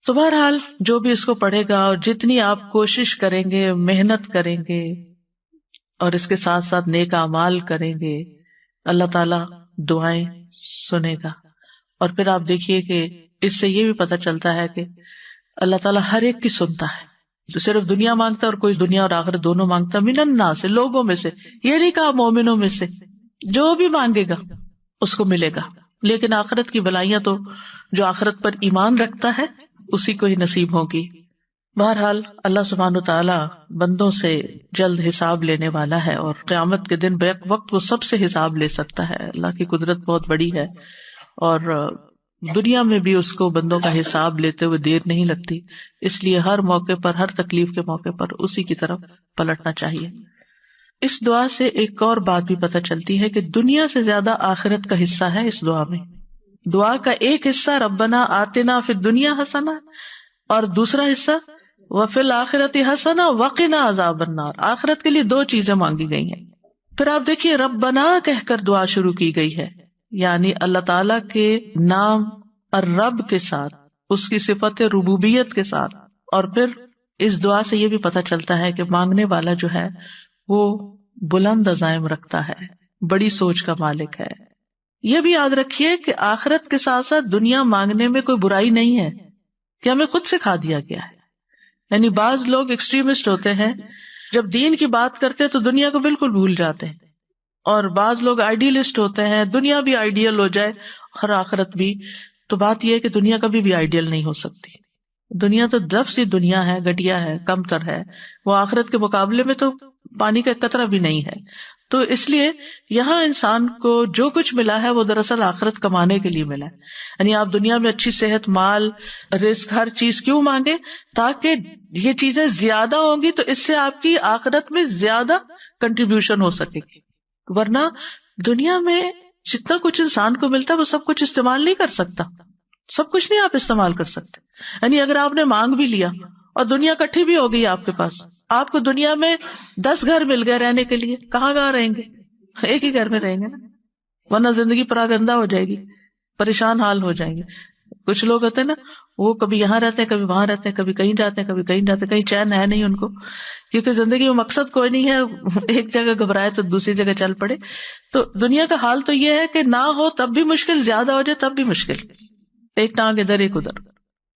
[SPEAKER 1] تو بہرحال جو بھی اس کو پڑھے گا اور جتنی آپ کوشش کریں گے، محنت کریں گے اور اس کے ساتھ ساتھ نیک اعمال کریں گے، اللہ تعالیٰ دعائیں سنے گا. اور پھر آپ دیکھیے کہ اس سے یہ بھی پتہ چلتا ہے کہ اللہ تعالیٰ ہر ایک کی سنتا ہے. تو صرف دنیا مانگتا ہے اور کوئی دنیا اور آخرت دونوں مانگتا، من الناس سے، لوگوں میں سے، یہ نہیں کہا مومنوں میں سے، جو بھی مانگے گا اس کو ملے گا. لیکن آخرت کی بھلائیاں تو جو آخرت پر ایمان رکھتا ہے اسی کو ہی نصیب ہوگی. بہرحال اللہ سبحانہ وتعالی بندوں سے جلد حساب لینے والا ہے اور قیامت کے دن بیک وقت وہ سب سے حساب لے سکتا ہے. اللہ کی قدرت بہت بڑی ہے اور دنیا میں بھی اس کو بندوں کا حساب لیتے ہوئے دیر نہیں لگتی، اس لیے ہر موقع پر، ہر تکلیف کے موقع پر اسی کی طرف پلٹنا چاہیے۔ اس دعا سے ایک اور بات بھی پتہ چلتی ہے کہ دنیا سے زیادہ آخرت کا حصہ ہے اس دعا میں۔ دعا کا ایک حصہ ربنا آتنا فی الدنیا حسنہ، اور دوسرا حصہ وفی الآخرۃ حسنہ وقنا عذاب النار۔ آخرت کے لیے دو چیزیں مانگی گئی ہیں۔ پھر آپ دیکھیے ربنا کہہ کر دعا شروع کی گئی ہے، یعنی اللہ تعالی کے نام الرب کے ساتھ، اس کی صفت ربوبیت کے ساتھ۔ اور پھر اس دعا سے یہ بھی پتہ چلتا ہے کہ مانگنے والا جو ہے وہ بلند عزائم رکھتا ہے، بڑی سوچ کا مالک ہے۔ یہ بھی یاد رکھیے کہ آخرت کے ساتھ ساتھ دنیا مانگنے میں کوئی برائی نہیں ہے، کہ ہمیں خود سکھا دیا گیا ہے۔ یعنی بعض لوگ ایکسٹریمسٹ ہوتے ہیں، جب دین کی بات کرتے تو دنیا کو بالکل بھول جاتے ہیں، اور بعض لوگ آئیڈیلسٹ ہوتے ہیں، دنیا بھی آئیڈیل ہو جائے اور آخرت بھی۔ تو بات یہ ہے کہ دنیا کبھی بھی آئیڈیل نہیں ہو سکتی، دنیا تو لفظ ہی دنیا ہے، گھٹیا ہے، کم تر ہے، وہ آخرت کے مقابلے میں تو پانی کا قطرہ بھی نہیں ہے۔ تو اس لیے یہاں انسان کو جو کچھ ملا ہے وہ دراصل آخرت کمانے کے لیے ملا ہے۔ یعنی آپ دنیا میں اچھی صحت، مال، رزق، ہر چیز کیوں مانگے؟ تاکہ یہ چیزیں زیادہ ہوں گی تو اس سے آپ کی آخرت میں زیادہ کنٹریبیوشن ہو سکے گی۔ ورنہ دنیا میں جتنا کچھ انسان کو ملتا ہے وہ سب کچھ استعمال نہیں کر سکتا، سب کچھ نہیں آپ استعمال کر سکتے۔ یعنی اگر آپ نے مانگ بھی لیا اور دنیا کٹھی بھی ہو گئی آپ کے پاس، آپ کو دنیا میں 10 گھر مل گئے رہنے کے لیے، کہاں رہیں گے؟ ایک ہی گھر میں رہیں گے نا، ورنہ زندگی پراگندہ ہو جائے گی، پریشان حال ہو جائیں گے۔ کچھ لوگ ہوتے ہیں نا، وہ کبھی یہاں رہتے ہیں، کبھی وہاں رہتے ہیں، کبھی کہیں جاتے ہیں، کبھی کہیں جاتے ہیں، کہیں چین ہے نہیں ان کو، کیونکہ زندگی میں مقصد کوئی نہیں ہے، ایک جگہ گھبرائے تو دوسری جگہ چل پڑے۔ تو دنیا کا حال تو یہ ہے کہ نہ ہو تب بھی مشکل، زیادہ ہو جائے تب بھی مشکل، ایک ٹانگ ادھر ایک ادھر۔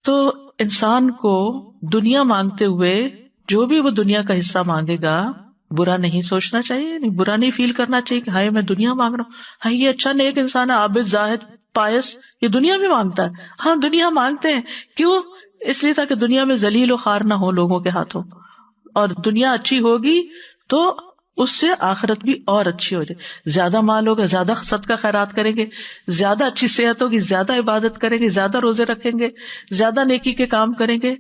[SPEAKER 1] تو انسان کو دنیا مانگتے ہوئے جو بھی وہ دنیا کا حصہ مانگے گا برا نہیں سوچنا چاہیے، برا نہیں فیل کرنا چاہیے کہ ہائے میں دنیا مانگ رہا ہوں، ہاں یہ اچھا نیک انسان ہے، عابد، زاہد، پائس، یہ دنیا بھی مانگتا ہے۔ ہاں دنیا مانگتے ہیں، کیوں؟ اس لیے تاکہ دنیا میں ذلیل و خوار نہ ہو لوگوں کے ہاتھوں، اور دنیا اچھی ہوگی تو اس سے آخرت بھی اور اچھی ہو جائے۔ زیادہ مال ہوگا، زیادہ صدقہ خیرات کریں گے، زیادہ اچھی صحت ہوگی، زیادہ عبادت کریں گے، زیادہ روزے رکھیں گے، زیادہ نیکی کے کام کریں گے،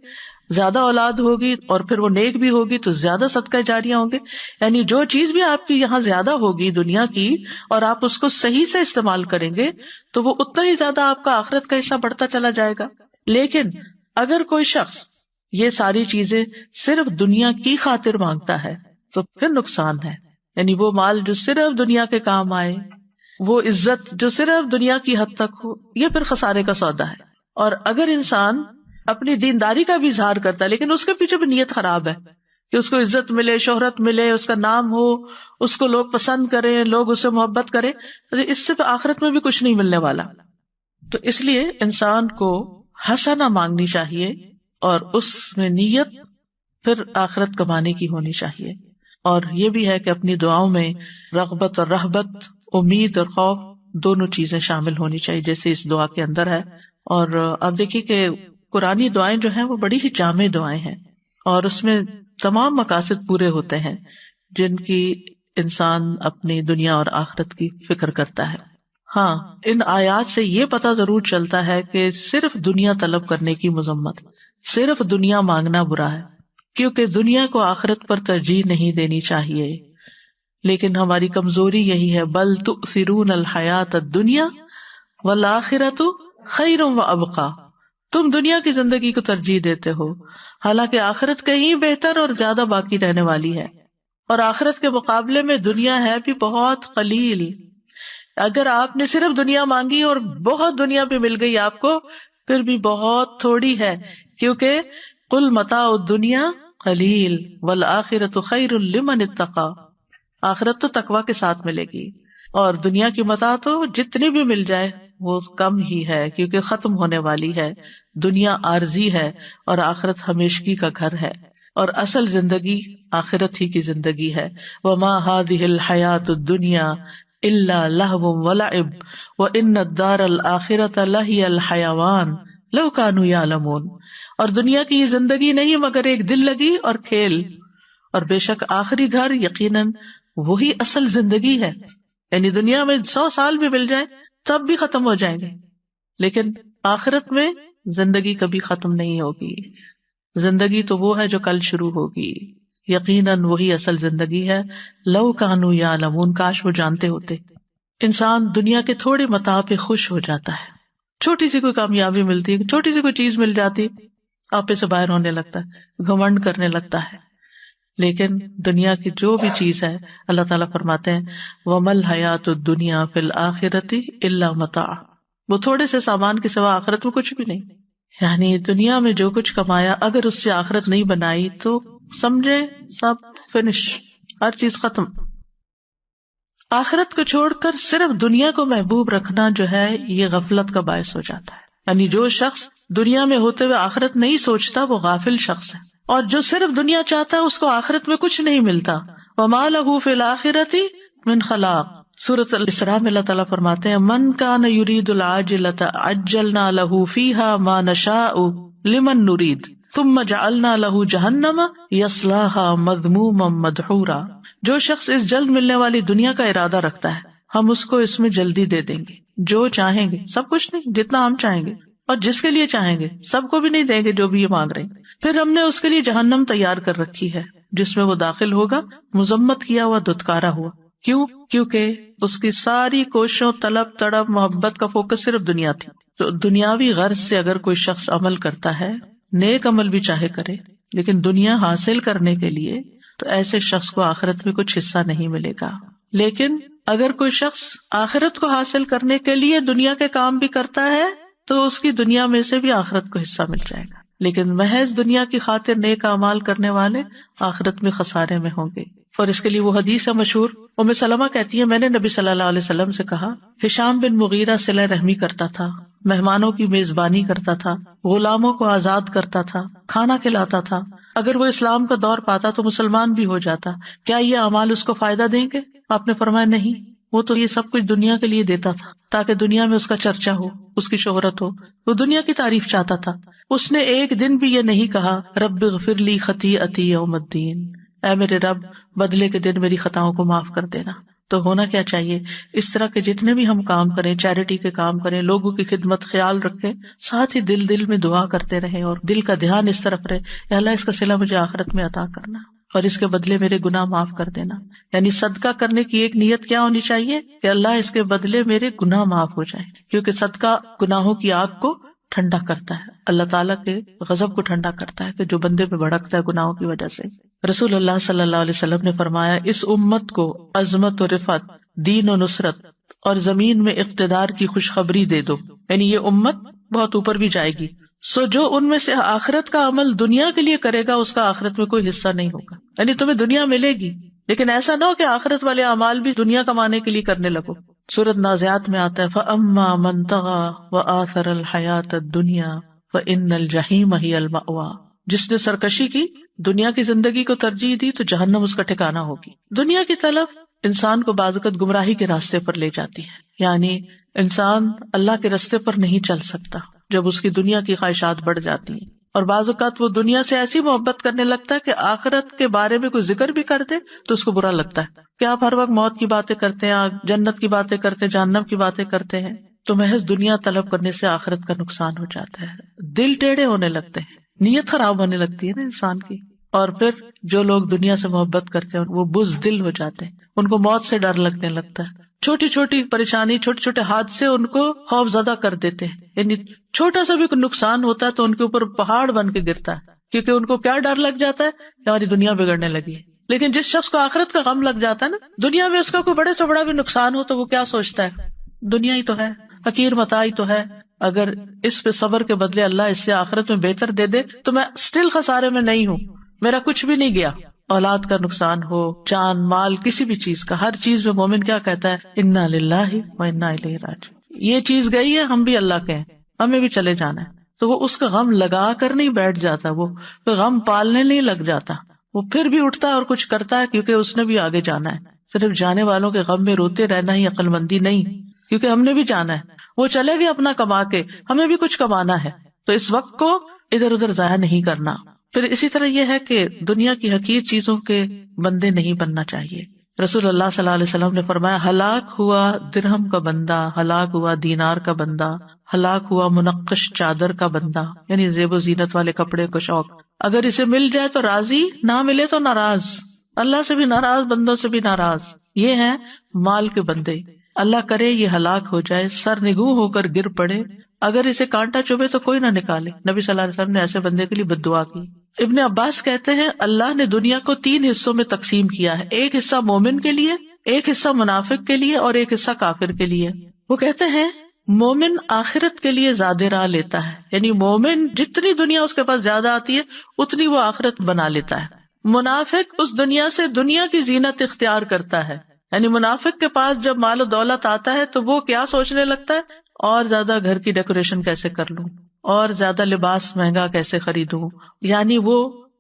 [SPEAKER 1] زیادہ اولاد ہوگی اور پھر وہ نیک بھی ہوگی تو زیادہ صدقہ جاریہ ہوں گے۔ یعنی جو چیز بھی آپ کی یہاں زیادہ ہوگی دنیا کی، اور آپ اس کو صحیح سے استعمال کریں گے تو وہ اتنا ہی زیادہ آپ کا آخرت کا حصہ بڑھتا چلا جائے گا۔ لیکن اگر کوئی شخص یہ ساری چیزیں صرف دنیا کی خاطر مانگتا ہے تو پھر نقصان ہے۔ یعنی وہ مال جو صرف دنیا کے کام آئے، وہ عزت جو صرف دنیا کی حد تک ہو، یہ پھر خسارے کا سودا ہے۔ اور اگر انسان اپنی دینداری کا بھی اظہار کرتا ہے لیکن اس کے پیچھے بھی نیت خراب ہے کہ اس کو عزت ملے، شہرت ملے، اس کا نام ہو، اس کو لوگ پسند کریں، لوگ اس سے محبت کریں، تو اس سے آخرت میں بھی کچھ نہیں ملنے والا۔ تو اس لیے انسان کو حسنہ مانگنی چاہیے، اور اس میں نیت پھر آخرت کمانے کی ہونی چاہیے۔ اور یہ بھی ہے کہ اپنی دعاؤں میں رغبت اور رہبت، امید اور خوف دونوں چیزیں شامل ہونی چاہیے، جیسے اس دعا کے اندر ہے۔ اور اب دیکھیے کہ قرآنی دعائیں جو ہیں وہ بڑی ہی جامع دعائیں ہیں، اور اس میں تمام مقاصد پورے ہوتے ہیں جن کی انسان اپنی دنیا اور آخرت کی فکر کرتا ہے۔ ہاں، ان آیات سے یہ پتہ ضرور چلتا ہے کہ صرف دنیا طلب کرنے کی مذمت، صرف دنیا مانگنا برا ہے، کیونکہ دنیا کو آخرت پر ترجیح نہیں دینی چاہیے۔ لیکن ہماری کمزوری یہی ہے، بل تؤثرون الحیات الدنیا والآخرۃ خیر وابقیٰ، تم دنیا کی زندگی کو ترجیح دیتے ہو، حالانکہ آخرت کہیں بہتر اور زیادہ باقی رہنے والی ہے، اور آخرت کے مقابلے میں دنیا ہے بھی بہت قلیل۔ اگر آپ نے صرف دنیا مانگی اور بہت دنیا پہ مل گئی آپ کو، پھر بھی بہت تھوڑی ہے، کیونکہ قل متاع الدنیا قلیل والآخرۃ خیر لمن اتقی، آخرت تو تقوی کے ساتھ ملے گی، اور دنیا کی متاع تو جتنی بھی مل جائے وہ کم ہی ہے، کیونکہ ختم ہونے والی ہے۔ دنیا عارضی ہے اور آخرت ہمیشگی کا گھر ہے، اور اصل زندگی آخرت ہی کی زندگی ہے۔ وما هذه الحیاۃ الدنیا الا لہو ولعب وان الدار الآخرۃ لہی الحیوان لو کانوا یعلمون، اور دنیا کی یہ زندگی نہیں مگر ایک دل لگی اور کھیل، اور بے شک آخری گھر یقیناً وہی اصل زندگی ہے۔ یعنی دنیا میں 100 سال بھی مل جائے تب بھی ختم ہو جائیں گے، لیکن آخرت میں زندگی کبھی ختم نہیں ہوگی. زندگی تو وہ ہے جو کل شروع ہوگی. یقیناً وہی اصل زندگی ہے. لو کانوا یعلمون، کاش وہ جانتے ہوتے. انسان دنیا کے تھوڑے متاع پہ خوش ہو جاتا ہے. چھوٹی سی کوئی کامیابی ملتی ہے، چھوٹی سی کوئی چیز مل جاتی، آپے سے باہر ہونے لگتا ہے، گھمنڈ کرنے لگتا ہے. لیکن دنیا کی جو بھی چیز ہے، اللہ تعالیٰ فرماتے ہیں وَمَا الْحَيَاةُ الدُّنْيَا فِي الْآخِرَةِ إِلَّا مَتَاعٌ، وہ تھوڑے سے سامان کے سوا آخرت میں کچھ بھی نہیں. یعنی دنیا میں جو کچھ کمایا اگر اس سے آخرت نہیں بنائی تو سمجھے سب فنش، ہر چیز ختم. آخرت کو چھوڑ کر صرف دنیا کو محبوب رکھنا جو ہے یہ غفلت کا باعث ہو جاتا ہے. یعنی جو شخص دنیا میں ہوتے ہوئے آخرت نہیں سوچتا وہ غافل شخص ہے، اور جو صرف دنیا چاہتا ہے اس کو آخرت میں کچھ نہیں ملتا. وَمَا لَهُ فِي الْآخِرَةِ مِنْ خَلَاقٍ. سورۃ الاسراء میں اللہ تعالیٰ فرماتے ہیں مَنْ كَانَ يُرِيدُ الْعَاجِلَةَ عَجَّلْنَا لَهُ فِيهَا مَا نَشَاءُ لِمَن نُرِيدُ ثُمَّ جَعَلْنَا لَهُ جَهَنَّمَ يَصْلَاهَا مَذْمُومًا مَدْحُورًا. جو شخص اس جلد ملنے والی دنیا کا ارادہ رکھتا ہے ہم اس کو اس میں جلدی دے دیں گے، جو چاہیں گے، سب کچھ نہیں، جتنا ہم چاہیں گے، اور جس کے لیے چاہیں گے سب کو بھی نہیں دیں گے جو بھی یہ مانگ رہے ہیں. پھر ہم نے اس کے لیے جہنم تیار کر رکھی ہے جس میں وہ داخل ہوگا مذمت کیا ہوا، دھتکارا ہوا. کیوں؟ کیونکہ اس کی ساری کوششوں، طلب تڑپ، محبت کا فوکس صرف دنیا تھی. تو دنیاوی غرض سے اگر کوئی شخص عمل کرتا ہے، نیک عمل بھی چاہے کرے، لیکن دنیا حاصل کرنے کے لیے، تو ایسے شخص کو آخرت میں کچھ حصہ نہیں ملے گا. لیکن اگر کوئی شخص آخرت کو حاصل کرنے کے لیے دنیا کے کام بھی کرتا ہے تو اس کی دنیا میں سے بھی آخرت کو حصہ مل جائے گا. لیکن محض دنیا کی خاطر نیک اعمال کرنے والے آخرت میں خسارے میں ہوں گے. اور اس کے لیے وہ حدیث ہے مشہور، ام سلمہ کہتی ہے میں نے نبی صلی اللہ علیہ وسلم سے کہا ہشام بن مغیرہ صلہ رحمی کرتا تھا، مہمانوں کی میزبانی کرتا تھا، غلاموں کو آزاد کرتا تھا، کھانا کھلاتا تھا. اگر وہ اسلام کا دور پاتا تو مسلمان بھی ہو جاتا، کیا یہ اعمال اس کو فائدہ دیں گے؟ آپ نے فرمایا نہیں، وہ تو یہ سب کچھ دنیا کے لیے دیتا تھا تاکہ دنیا میں اس کا چرچا ہو، اس کی شہرت ہو، وہ دنیا کی تعریف چاہتا تھا. اس نے ایک دن بھی یہ نہیں کہا رب اغفر لی خطیئتی یوم الدین، اے میرے رب بدلے کے دن میری خطاؤں کو معاف کر دینا. تو ہونا کیا چاہیے، اس طرح کے جتنے بھی ہم کام کریں، چیریٹی کے کام کریں، لوگوں کی خدمت، خیال رکھیں، ساتھ ہی دل میں دعا کرتے رہیں اور دل کا دھیان اس طرف رہے کہ اللہ اس کا صلہ مجھے آخرت میں عطا کرنا اور اس کے بدلے میرے گناہ معاف کر دینا. یعنی صدقہ کرنے کی ایک نیت کیا ہونی چاہیے کہ اللہ اس کے بدلے میرے گناہ معاف ہو جائیں، کیونکہ صدقہ گناہوں کی آگ کو ٹھنڈا کرتا ہے، اللہ تعالیٰ کے غضب کو ٹھنڈا کرتا ہے کہ جو بندے پہ بھڑکتا ہے گناہوں کی وجہ سے. رسول اللہ صلی اللہ علیہ وسلم نے فرمایا اس امت کو عظمت و رفعت، دین و نصرت اور زمین میں اقتدار کی خوشخبری دے دو، یعنی یہ امت بہت اوپر بھی جائے گی. سو جو ان میں سے آخرت کا عمل دنیا کے لیے کرے گا اس کا آخرت میں کوئی حصہ نہیں ہوگا. یعنی تمہیں دنیا ملے گی لیکن ایسا نہ ہو کہ آخرت والے اعمال بھی دنیا کمانے کے لیے کرنے لگو. سورۃ نازعات میں آتا ہے فَأَمَّا مَن طَغَىٰ وَآثَرَ الْحَيَاةَ الدُّنْيَا فَإِنَّ الْجَحِيمَ هِيَ الْمَأْوَىٰ. جس نے سرکشی کی، دنیا کی زندگی کو ترجیح دی تو جہنم اس کا ٹھکانہ ہوگی. دنیا کی طلب انسان کو بعض اوقات گمراہی کے راستے پر لے جاتی ہے، یعنی انسان اللہ کے راستے پر نہیں چل سکتا جب اس کی دنیا کی خواہشات بڑھ جاتی ہیں. اور بعض اوقات وہ دنیا سے ایسی محبت کرنے لگتا ہے کہ آخرت کے بارے میں کوئی ذکر بھی کر دے تو اس کو برا لگتا ہے کہ آپ ہر وقت موت کی باتیں کرتے ہیں، جنت کی باتیں کرتے ہیں، جہنم کی باتیں کرتے ہیں. تو محض دنیا طلب کرنے سے آخرت کا نقصان ہو جاتا ہے، دل ٹیڑھے ہونے لگتے ہیں، نیت خراب ہونے لگتی ہے نا انسان کی. اور پھر جو لوگ دنیا سے محبت کرتے ہیں وہ بزدل ہو جاتے ہیں، ان کو موت سے ڈر لگنے لگتا ہے. چھوٹی چھوٹی پریشانی، چھوٹے چھوٹے حادثے ان کو خوف زدہ کر دیتے ہیں. یعنی چھوٹا سا بھی نقصان ہوتا ہے تو ان کے اوپر پہاڑ بن کے گرتا ہے، کیونکہ ان کو کیا ڈر لگ جاتا ہے کہ ہماری دنیا بگڑنے لگی ہے. لیکن جس شخص کو آخرت کا غم لگ جاتا ہے نا، دنیا میں اس کا کوئی بڑے سے بڑا بھی نقصان ہو تو وہ کیا سوچتا ہے، دنیا ہی تو ہے، حقیر متاع ہی تو ہے، اگر اس پہ صبر کے بدلے اللہ اس سے آخرت میں بہتر دے دے تو میں سٹل خسارے میں نہیں ہوں، میرا کچھ بھی نہیں گیا. اولاد کا نقصان ہو، جان مال، کسی بھی چیز کا، ہر چیز میں مومن کیا کہتا ہے انا للہ و انا الیہ راجعون. یہ چیز گئی ہے، ہم بھی اللہ کے ہیں، ہمیں بھی چلے جانا ہے. تو وہ اس کا غم لگا کر نہیں بیٹھ جاتا، وہ غم پالنے نہیں لگ جاتا، وہ پھر بھی اٹھتا ہے اور کچھ کرتا ہے کیونکہ اس نے بھی آگے جانا ہے. صرف جانے والوں کے غم میں روتے رہنا ہی عقل مندی نہیں، کیونکہ ہم نے بھی جانا ہے. وہ چلے گئے اپنا کما کے، ہمیں بھی کچھ کمانا ہے، تو اس وقت کو ادھر ادھر ضائع نہیں کرنا. پھر اسی طرح یہ ہے کہ دنیا کی حقیر چیزوں کے بندے نہیں بننا چاہیے. رسول اللہ صلی اللہ علیہ وسلم نے فرمایا ہلاک ہوا درہم کا بندہ، ہلاک ہوا دینار کا بندہ، ہلاک ہوا منقش چادر کا بندہ، یعنی زیب و زینت والے کپڑے کو شوق، اگر اسے مل جائے تو راضی، نہ ملے تو ناراض، اللہ سے بھی ناراض، بندوں سے بھی ناراض۔ یہ ہیں مال کے بندے، اللہ کرے یہ ہلاک ہو جائے، سر نگوں ہو کر گر پڑے، اگر اسے کانٹا چبھے تو کوئی نہ نکالے۔ نبی صلی اللہ علیہ وسلم نے ایسے بندے کے لیے بد دعا کی۔ ابن عباس کہتے ہیں اللہ نے دنیا کو 3 حصوں میں تقسیم کیا ہے، ایک حصہ مومن کے لیے، ایک حصہ منافق کے لیے اور ایک حصہ کافر کے لیے۔ وہ کہتے ہیں مومن آخرت کے لیے زیادہ راہ لیتا ہے، یعنی مومن جتنی دنیا اس کے پاس زیادہ آتی ہے اتنی وہ آخرت بنا لیتا ہے۔ منافق اس دنیا سے دنیا کی زینت اختیار کرتا ہے، یعنی منافق کے پاس جب مال و دولت آتا ہے تو وہ کیا سوچنے لگتا ہے، اور زیادہ گھر کی ڈیکوریشن کیسے کر لوں، اور زیادہ لباس مہنگا کیسے خریدوں، یعنی وہ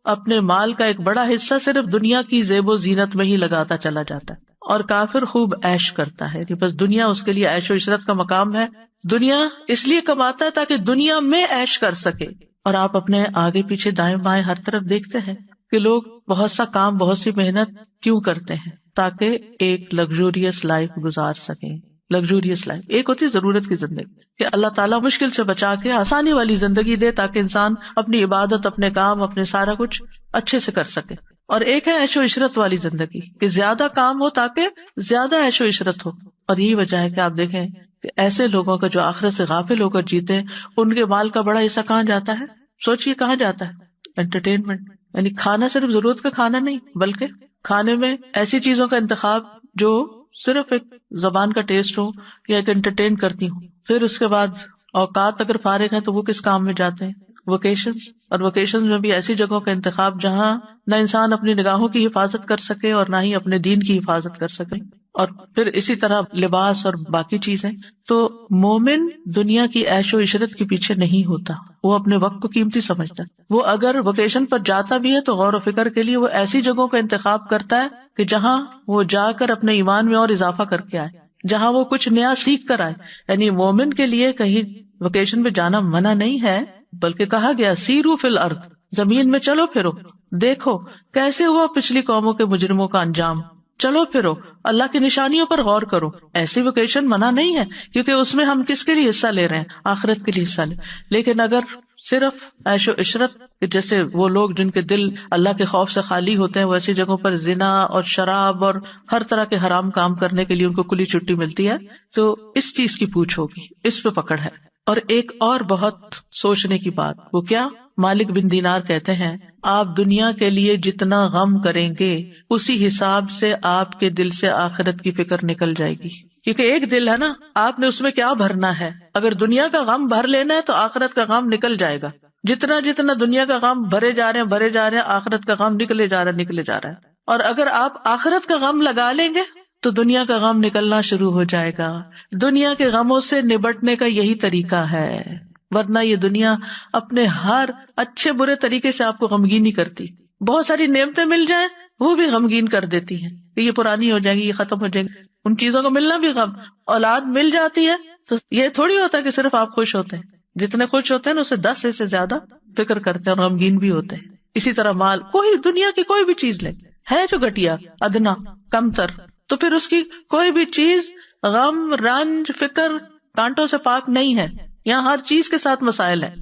[SPEAKER 1] اپنے مال کا ایک بڑا حصہ صرف دنیا کی زیب و زینت میں ہی لگاتا چلا جاتا ہے۔ اور کافر خوب عیش کرتا ہے، بس دنیا اس کے لیے عیش و عشرت کا مقام ہے، دنیا اس لیے کماتا ہے تاکہ دنیا میں عیش کر سکے۔ اور آپ اپنے آگے پیچھے دائیں بائیں ہر طرف دیکھتے ہیں کہ لوگ بہت سا کام، بہت سی محنت کیوں کرتے ہیں، تاکہ ایک لگژوریس لائف گزار سکیں۔ لگژوریس لائف ایک ہوتی ضرورت کی زندگی کہ اللہ تعالیٰ مشکل سے بچا کے آسانی والی زندگی دے تاکہ انسان اپنی عبادت، اپنے کام، اپنے سارا کچھ اچھے سے کر سکے، اور ایک ہے عیش و عشرت والی زندگی کہ زیادہ کام ہو تاکہ زیادہ عیش و عشرت ہو۔ اور یہی وجہ ہے کہ آپ دیکھیں کہ ایسے لوگوں کا جو آخرت سے غافل ہو کر جیتے ہیں، ان کے مال کا بڑا حصہ کہاں جاتا ہے؟ سوچئے کہاں جاتا ہے؟ انٹرٹینمنٹ، یعنی کھانا صرف ضرورت کا کھانا نہیں، بلکہ کھانے میں ایسی چیزوں کا انتخاب جو صرف ایک زبان کا ٹیسٹ ہو یا ایک انٹرٹین کرتی ہوں۔ پھر اس کے بعد اوقات اگر فارغ ہے تو وہ کس کام میں جاتے ہیں؟ ووکیشنز، اور ووکیشنز میں بھی ایسی جگہوں کا انتخاب جہاں نہ انسان اپنی نگاہوں کی حفاظت کر سکے اور نہ ہی اپنے دین کی حفاظت کر سکے، اور پھر اسی طرح لباس اور باقی چیزیں۔ تو مومن دنیا کی عیش و عشرت کے پیچھے نہیں ہوتا، وہ اپنے وقت کو قیمتی سمجھتا ہے۔ وہ اگر ووکیشن پر جاتا بھی ہے تو غور و فکر کے لیے وہ ایسی جگہوں کا انتخاب کرتا ہے کہ جہاں وہ جا کر اپنے ایمان میں اور اضافہ کر کے آئے، جہاں وہ کچھ نیا سیکھ کر آئے۔ یعنی مومن کے لیے کہیں ووکیشن پہ جانا منع نہیں ہے، بلکہ کہا گیا سیرو فی الارض، زمین میں چلو پھرو، دیکھو کیسے ہوا پچھلی قوموں کے مجرموں کا انجام، چلو پھرو اللہ کی نشانیوں پر غور کرو۔ ایسی ووکیشن منع نہیں ہے، کیونکہ اس میں ہم کس کے لیے حصہ لے رہے ہیں؟ آخرت کے لیے حصہ لے۔ لیکن اگر صرف عیش و عشرت، جیسے وہ لوگ جن کے دل اللہ کے خوف سے خالی ہوتے ہیں، وہ ایسی جگہوں پر زنا اور شراب اور ہر طرح کے حرام کام کرنے کے لیے ان کو کلی چھٹی ملتی ہے، تو اس چیز کی پوچھ ہوگی، اس پہ پکڑ ہے۔ اور ایک اور بہت سوچنے کی بات، وہ کیا؟ مالک بن دینار کہتے ہیں آپ دنیا کے لیے جتنا غم کریں گے اسی حساب سے آپ کے دل سے آخرت کی فکر نکل جائے گی، کیونکہ ایک دل ہے نا، آپ نے اس میں کیا بھرنا ہے۔ اگر دنیا کا غم بھر لینا ہے تو آخرت کا غم نکل جائے گا۔ جتنا جتنا دنیا کا غم بھرے جا رہے ہیں آخرت کا غم نکلے جا رہا ہے۔ اور اگر آپ آخرت کا غم لگا لیں گے تو دنیا کا غم نکلنا شروع ہو جائے گا۔ دنیا کے غموں سے نبٹنے کا یہی طریقہ ہے، ورنہ یہ دنیا اپنے ہر اچھے برے طریقے سے آپ کو غمگین ہی کرتی۔ بہت ساری نعمتیں مل جائیں وہ بھی غمگین کر دیتی ہیں کہ یہ پرانی ہو جائیں گی، یہ ختم ہو جائیں گی۔ ان چیزوں کا ملنا بھی غم، اولاد مل جاتی ہے تو یہ تھوڑی ہوتا کہ صرف آپ خوش ہوتے ہیں، جتنے خوش ہوتے ہیں نا اس سے 10 سے زیادہ فکر کرتے ہیں اور غمگین بھی ہوتے ہیں۔ اسی طرح مال، کوئی دنیا کی کوئی بھی چیز لیں، ہے جو گھٹیا، ادنا، کم تر، تو پھر اس کی کوئی بھی چیز غم، رنج، فکر، کانٹوں سے پاک نہیں ہے۔ یہاں ہر چیز کے ساتھ مسائل ہے،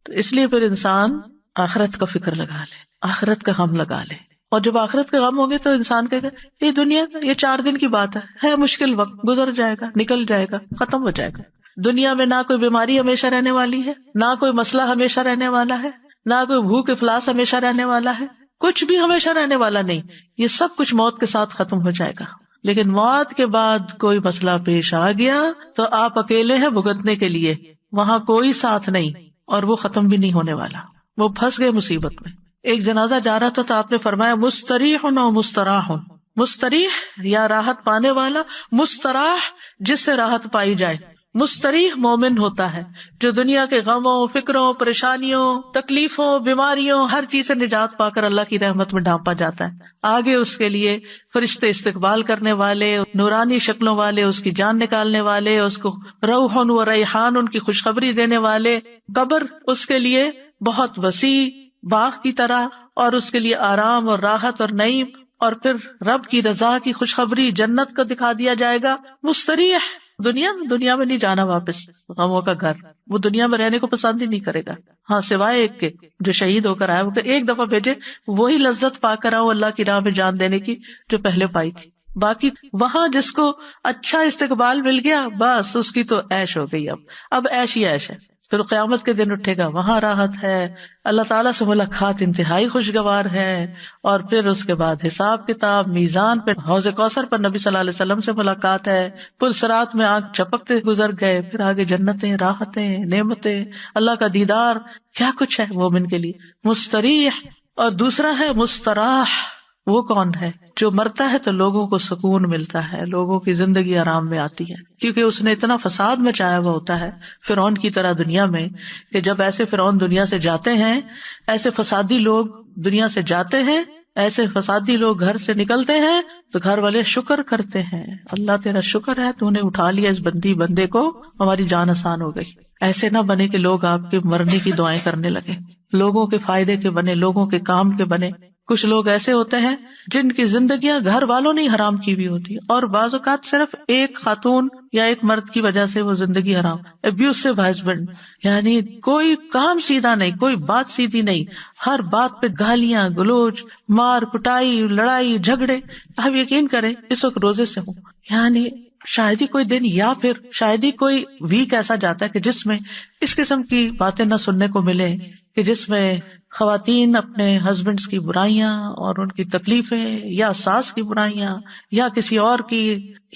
[SPEAKER 1] تو اس لیے پھر انسان آخرت کا فکر لگا لے، آخرت کا غم لگا لے۔ اور جب آخرت کا غم ہوگے تو انسان کہے گا یہ دنیا کا یہ 4 دن کی بات ہے مشکل وقت، گزر جائے گا، نکل جائے گا، ختم ہو جائے گا۔ دنیا میں نہ کوئی بیماری ہمیشہ رہنے والی ہے، نہ کوئی مسئلہ ہمیشہ رہنے والا ہے، نہ کوئی بھوک افلاس ہمیشہ رہنے والا ہے، کچھ بھی ہمیشہ رہنے والا نہیں، یہ سب کچھ موت کے ساتھ ختم ہو جائے گا۔ لیکن موت کے بعد کوئی مسئلہ پیش آ گیا تو آپ اکیلے ہیں بھگتنے کے لیے، وہاں کوئی ساتھ نہیں، اور وہ ختم بھی نہیں ہونے والا، وہ پھنس گئے مصیبت میں۔ ایک جنازہ جا رہا تھا تو آپ نے فرمایا مستریح و مستراح، مستریح یا راحت پانے والا، مستراح جس سے راحت پائی جائے۔ مستریح مومن ہوتا ہے جو دنیا کے غموں، فکروں، پریشانیوں، تکلیفوں، بیماریوں، ہر چیز سے نجات پا کر اللہ کی رحمت میں ڈھانپا جاتا ہے۔ آگے اس کے لیے فرشتے استقبال کرنے والے، نورانی شکلوں والے، اس کی جان نکالنے والے، اس کو روح و ریحان ان کی خوشخبری دینے والے۔ قبر اس کے لیے بہت وسیع باغ کی طرح، اور اس کے لیے آرام اور راحت اور نعیم، اور پھر رب کی رضا کی خوشخبری جنت کو دکھا دیا جائے گا. مستریح، دنیا میں نہیں جانا واپس، غموں کا گھر، وہ دنیا میں رہنے کو پسند ہی نہیں کرے گا. ہاں سوائے ایک کے جو شہید ہو کر آئے، وہ ایک دفعہ بھیجے وہی لذت پا کر آؤ اللہ کی راہ میں جان دینے کی جو پہلے پائی تھی. باقی وہاں جس کو اچھا استقبال مل گیا بس اس کی تو عیش ہو گئی. اب عیش ہی عیش ہے. پھر قیامت کے دن اٹھے گا، وہاں راحت ہے، اللہ تعالیٰ سے ملاقات انتہائی خوشگوار ہے. اور پھر اس کے بعد حساب کتاب، میزان پہ حوض کوثر پر نبی صلی اللہ علیہ وسلم سے ملاقات ہے، پل صراط میں آنکھ چپکتے گزر گئے، پھر آگے جنتیں، راحتیں، نعمتیں، اللہ کا دیدار، کیا کچھ ہے مومن کے لیے. مستریح. اور دوسرا ہے مستراح. وہ کون ہے؟ جو مرتا ہے تو لوگوں کو سکون ملتا ہے، لوگوں کی زندگی آرام میں آتی ہے، کیونکہ اس نے اتنا فساد مچایا ہوا ہوتا ہے فرعون کی طرح دنیا میں، کہ جب ایسے فرعون دنیا سے جاتے ہیں، ایسے فسادی لوگ دنیا سے جاتے ہیں، ایسے فسادی لوگ گھر سے نکلتے ہیں تو گھر والے شکر کرتے ہیں، اللہ تیرا شکر ہے تو نے اٹھا لیا اس بندے کو، ہماری جان آسان ہو گئی. ایسے نہ بنے کہ لوگ آپ کے مرنے کی دعائیں کرنے لگے، لوگوں کے فائدے کے بنے، لوگوں کے کام کے بنے. کچھ لوگ ایسے ہوتے ہیں جن کی زندگیاں گھر والوں نے حرام کی بھی ہوتی، اور بعض اوقات صرف ایک خاتون یا ایک مرد کی وجہ سے وہ زندگی حرام. ابیوسو ہسبینڈ، یعنی کوئی کام سیدھا نہیں، کوئی بات سیدھی نہیں، ہر بات پہ گالیاں گلوچ، مار پٹائی، لڑائی جھگڑے. آپ یقین کریں اس وقت روزے سے ہوں، یعنی شاید ہی کوئی دن یا پھر شاید ہی کوئی ویک ایسا جاتا ہے کہ جس میں اس قسم کی باتیں نہ سننے کو ملے، کہ جس میں خواتین اپنے ہسبینڈز کی برائیاں اور ان کی تکلیفیں، یا ساس کی برائیاں، یا کسی اور کی،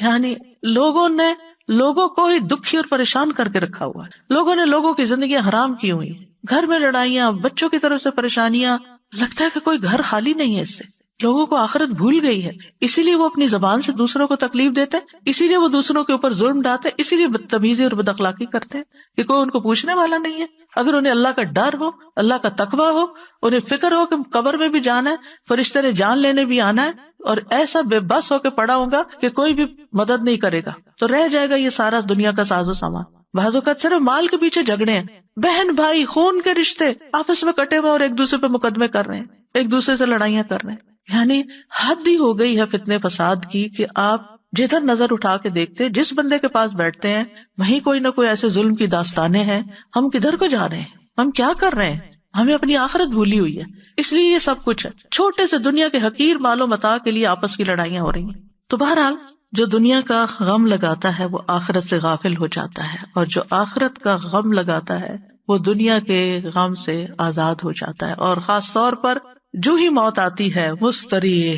[SPEAKER 1] یعنی لوگوں کو ہی دکھی اور پریشان کر کے رکھا ہوا ہے. لوگوں نے لوگوں کی زندگی حرام کی ہوئی، گھر میں لڑائیاں، بچوں کی طرف سے پریشانیاں. لگتا ہے کہ کوئی گھر خالی نہیں ہے اس سے. لوگوں کو آخرت بھول گئی ہے، اسی لیے وہ اپنی زبان سے دوسروں کو تکلیف دیتے، اسی لیے وہ دوسروں کے اوپر ظلم ڈالتے، اسی لیے بدتمیزی اور بد اخلاقی کرتے کہ کوئی ان کو پوچھنے والا نہیں ہے. اگر انہیں اللہ کا ڈر ہو، اللہ کا تقویٰ ہو، انہیں فکر ہو کہ قبر میں بھی جانا ہے، فرشتے نے جان لینے بھی آنا ہے، اور ایسا بے بس ہو کے پڑا ہوگا کہ کوئی بھی مدد نہیں کرے گا، تو رہ جائے گا یہ سارا دنیا کا ساز و سامان. بعض اوقات صرف مال کے پیچھے جھگڑے ہیں، بہن بھائی خون کے رشتے آپس میں کٹے ہوئے اور ایک دوسرے پہ مقدمے کر رہے ہیں، ایک دوسرے سے لڑائیاں کر رہے ہیں. یعنی حد ہی ہو گئی ہے فتنے فساد کی کہ آپ جدھر نظر اٹھا کے دیکھتے جس بندے کے پاس بیٹھتے ہیں وہیں کوئی نہ کوئی ایسے ظلم کی داستانیں ہیں. ہم کدھر کو جا رہے ہیں؟ ہم کیا کر رہے ہیں؟ ہمیں اپنی آخرت بھولی ہوئی ہے، اس لیے یہ سب کچھ ہے. چھوٹے سے دنیا کے حقیر مال و متاع کے لیے آپس کی لڑائیاں ہو رہی ہیں. تو بہرحال جو دنیا کا غم لگاتا ہے وہ آخرت سے غافل ہو جاتا ہے، اور جو آخرت کا غم لگاتا ہے وہ دنیا کے غم سے آزاد ہو جاتا ہے. اور خاص طور پر جو ہی موت آتی ہے مستریح.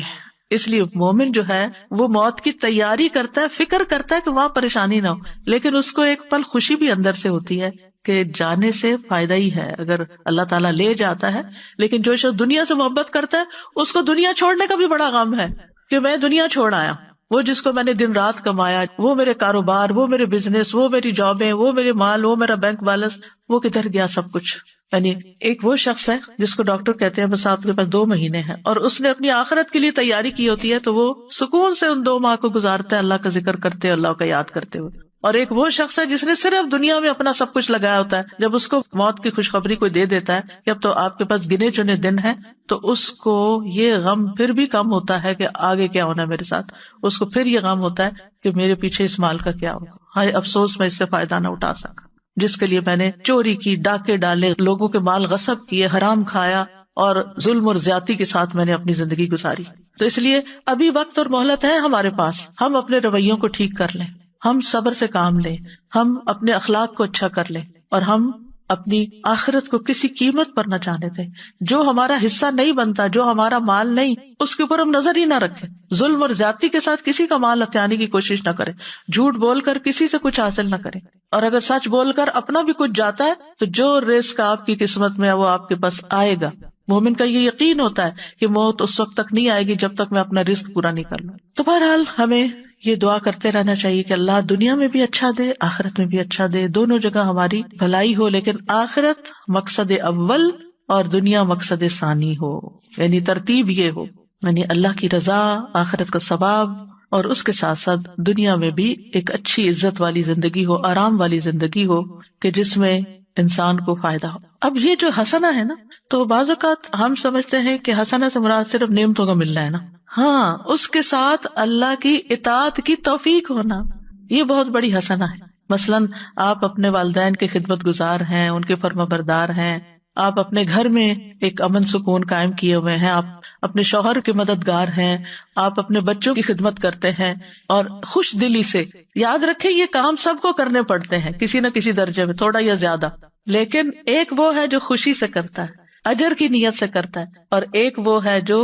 [SPEAKER 1] اس لیے مومن جو ہے وہ موت کی تیاری کرتا ہے، فکر کرتا ہے کہ وہاں پریشانی نہ ہو، لیکن اس کو ایک پل خوشی بھی اندر سے ہوتی ہے کہ جانے سے فائدہ ہی ہے اگر اللہ تعالیٰ لے جاتا ہے. لیکن جو شخص دنیا سے محبت کرتا ہے اس کو دنیا چھوڑنے کا بھی بڑا غم ہے کہ میں دنیا چھوڑ آیا. وہ جس کو میں نے دن رات کمایا، وہ میرے کاروبار، وہ میرے بزنس، وہ میری جابیں، وہ میرے مال، وہ میرا بینک بیلنس، وہ کدھر گیا سب کچھ. یعنی ایک وہ شخص ہے جس کو ڈاکٹر کہتے ہیں بس آپ کے پاس 2 مہینے ہیں، اور اس نے اپنی آخرت کے لیے تیاری کی ہوتی ہے، تو وہ سکون سے ان 2 ماہ کو گزارتا ہے اللہ کا ذکر کرتے، اللہ کا یاد کرتے ہوئے. اور ایک وہ شخص ہے جس نے صرف دنیا میں اپنا سب کچھ لگایا ہوتا ہے، جب اس کو موت کی خوشخبری کوئی دے دیتا ہے کہ اب تو آپ کے پاس گنے چنے دن ہیں، تو اس کو یہ غم پھر بھی کم ہوتا ہے کہ آگے کیا ہونا ہے میرے ساتھ. اس کو پھر یہ غم ہوتا ہے کہ میرے پیچھے اس مال کا کیا ہوگا، ہائے افسوس میں اس سے فائدہ نہ اٹھا سکا، جس کے لیے میں نے چوری کی، ڈاکے ڈالے، لوگوں کے مال غصب کیے، حرام کھایا، اور ظلم اور زیادتی کے ساتھ میں نے اپنی زندگی گزاری. تو اس لیے ابھی وقت اور مہلت ہے ہمارے پاس، ہم اپنے رویوں کو ٹھیک کر لیں، ہم صبر سے کام لیں، ہم اپنے اخلاق کو اچھا کر لیں، اور ہم اپنی آخرت کو کسی قیمت پر نہ جانے دیں. جو ہمارا حصہ نہیں بنتا، جو ہمارا مال نہیں، اس کے اوپر ہم نظر ہی نہ رکھیں. ظلم اور زیادتی کے ساتھ کسی کا مال ہتھیانے کی کوشش نہ کریں، جھوٹ بول کر کسی سے کچھ حاصل نہ کریں، اور اگر سچ بول کر اپنا بھی کچھ جاتا ہے تو جو رزق آپ کی قسمت میں ہے وہ آپ کے پاس آئے گا. مومن کا یہ یقین ہوتا ہے کہ موت اس وقت تک نہیں آئے گی جب تک میں اپنا رزق پورا نہیں کر لوں. تو بہرحال ہمیں یہ دعا کرتے رہنا چاہیے کہ اللہ دنیا میں بھی اچھا دے، آخرت میں بھی اچھا دے، دونوں جگہ ہماری بھلائی ہو، لیکن آخرت مقصد اول اور دنیا مقصد ثانی ہو. یعنی ترتیب یہ ہو، یعنی اللہ کی رضا، آخرت کا ثواب، اور اس کے ساتھ ساتھ دنیا میں بھی ایک اچھی عزت والی زندگی ہو، آرام والی زندگی ہو کہ جس میں انسان کو فائدہ ہو. اب یہ جو حسنہ ہے نا، تو بعض اوقات ہم سمجھتے ہیں کہ حسنہ سے مراد صرف نعمتوں کا ملنا ہے نا. ہاں اس کے ساتھ اللہ کی اطاعت کی توفیق ہونا، یہ بہت بڑی حسنہ ہے. مثلاً آپ اپنے والدین کے خدمت گزار ہیں، ان کے فرما بردار ہیں، آپ اپنے گھر میں ایک امن سکون قائم کیے ہوئے ہیں، آپ اپنے شوہر کے مددگار ہیں، آپ اپنے بچوں کی خدمت کرتے ہیں اور خوش دلی سے. یاد رکھیں یہ کام سب کو کرنے پڑتے ہیں کسی نہ کسی درجے میں، تھوڑا یا زیادہ، لیکن ایک وہ ہے جو خوشی سے کرتا ہے، اجر کی نیت سے کرتا ہے، اور ایک وہ ہے جو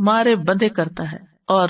[SPEAKER 1] مارے بندے کرتا ہے اور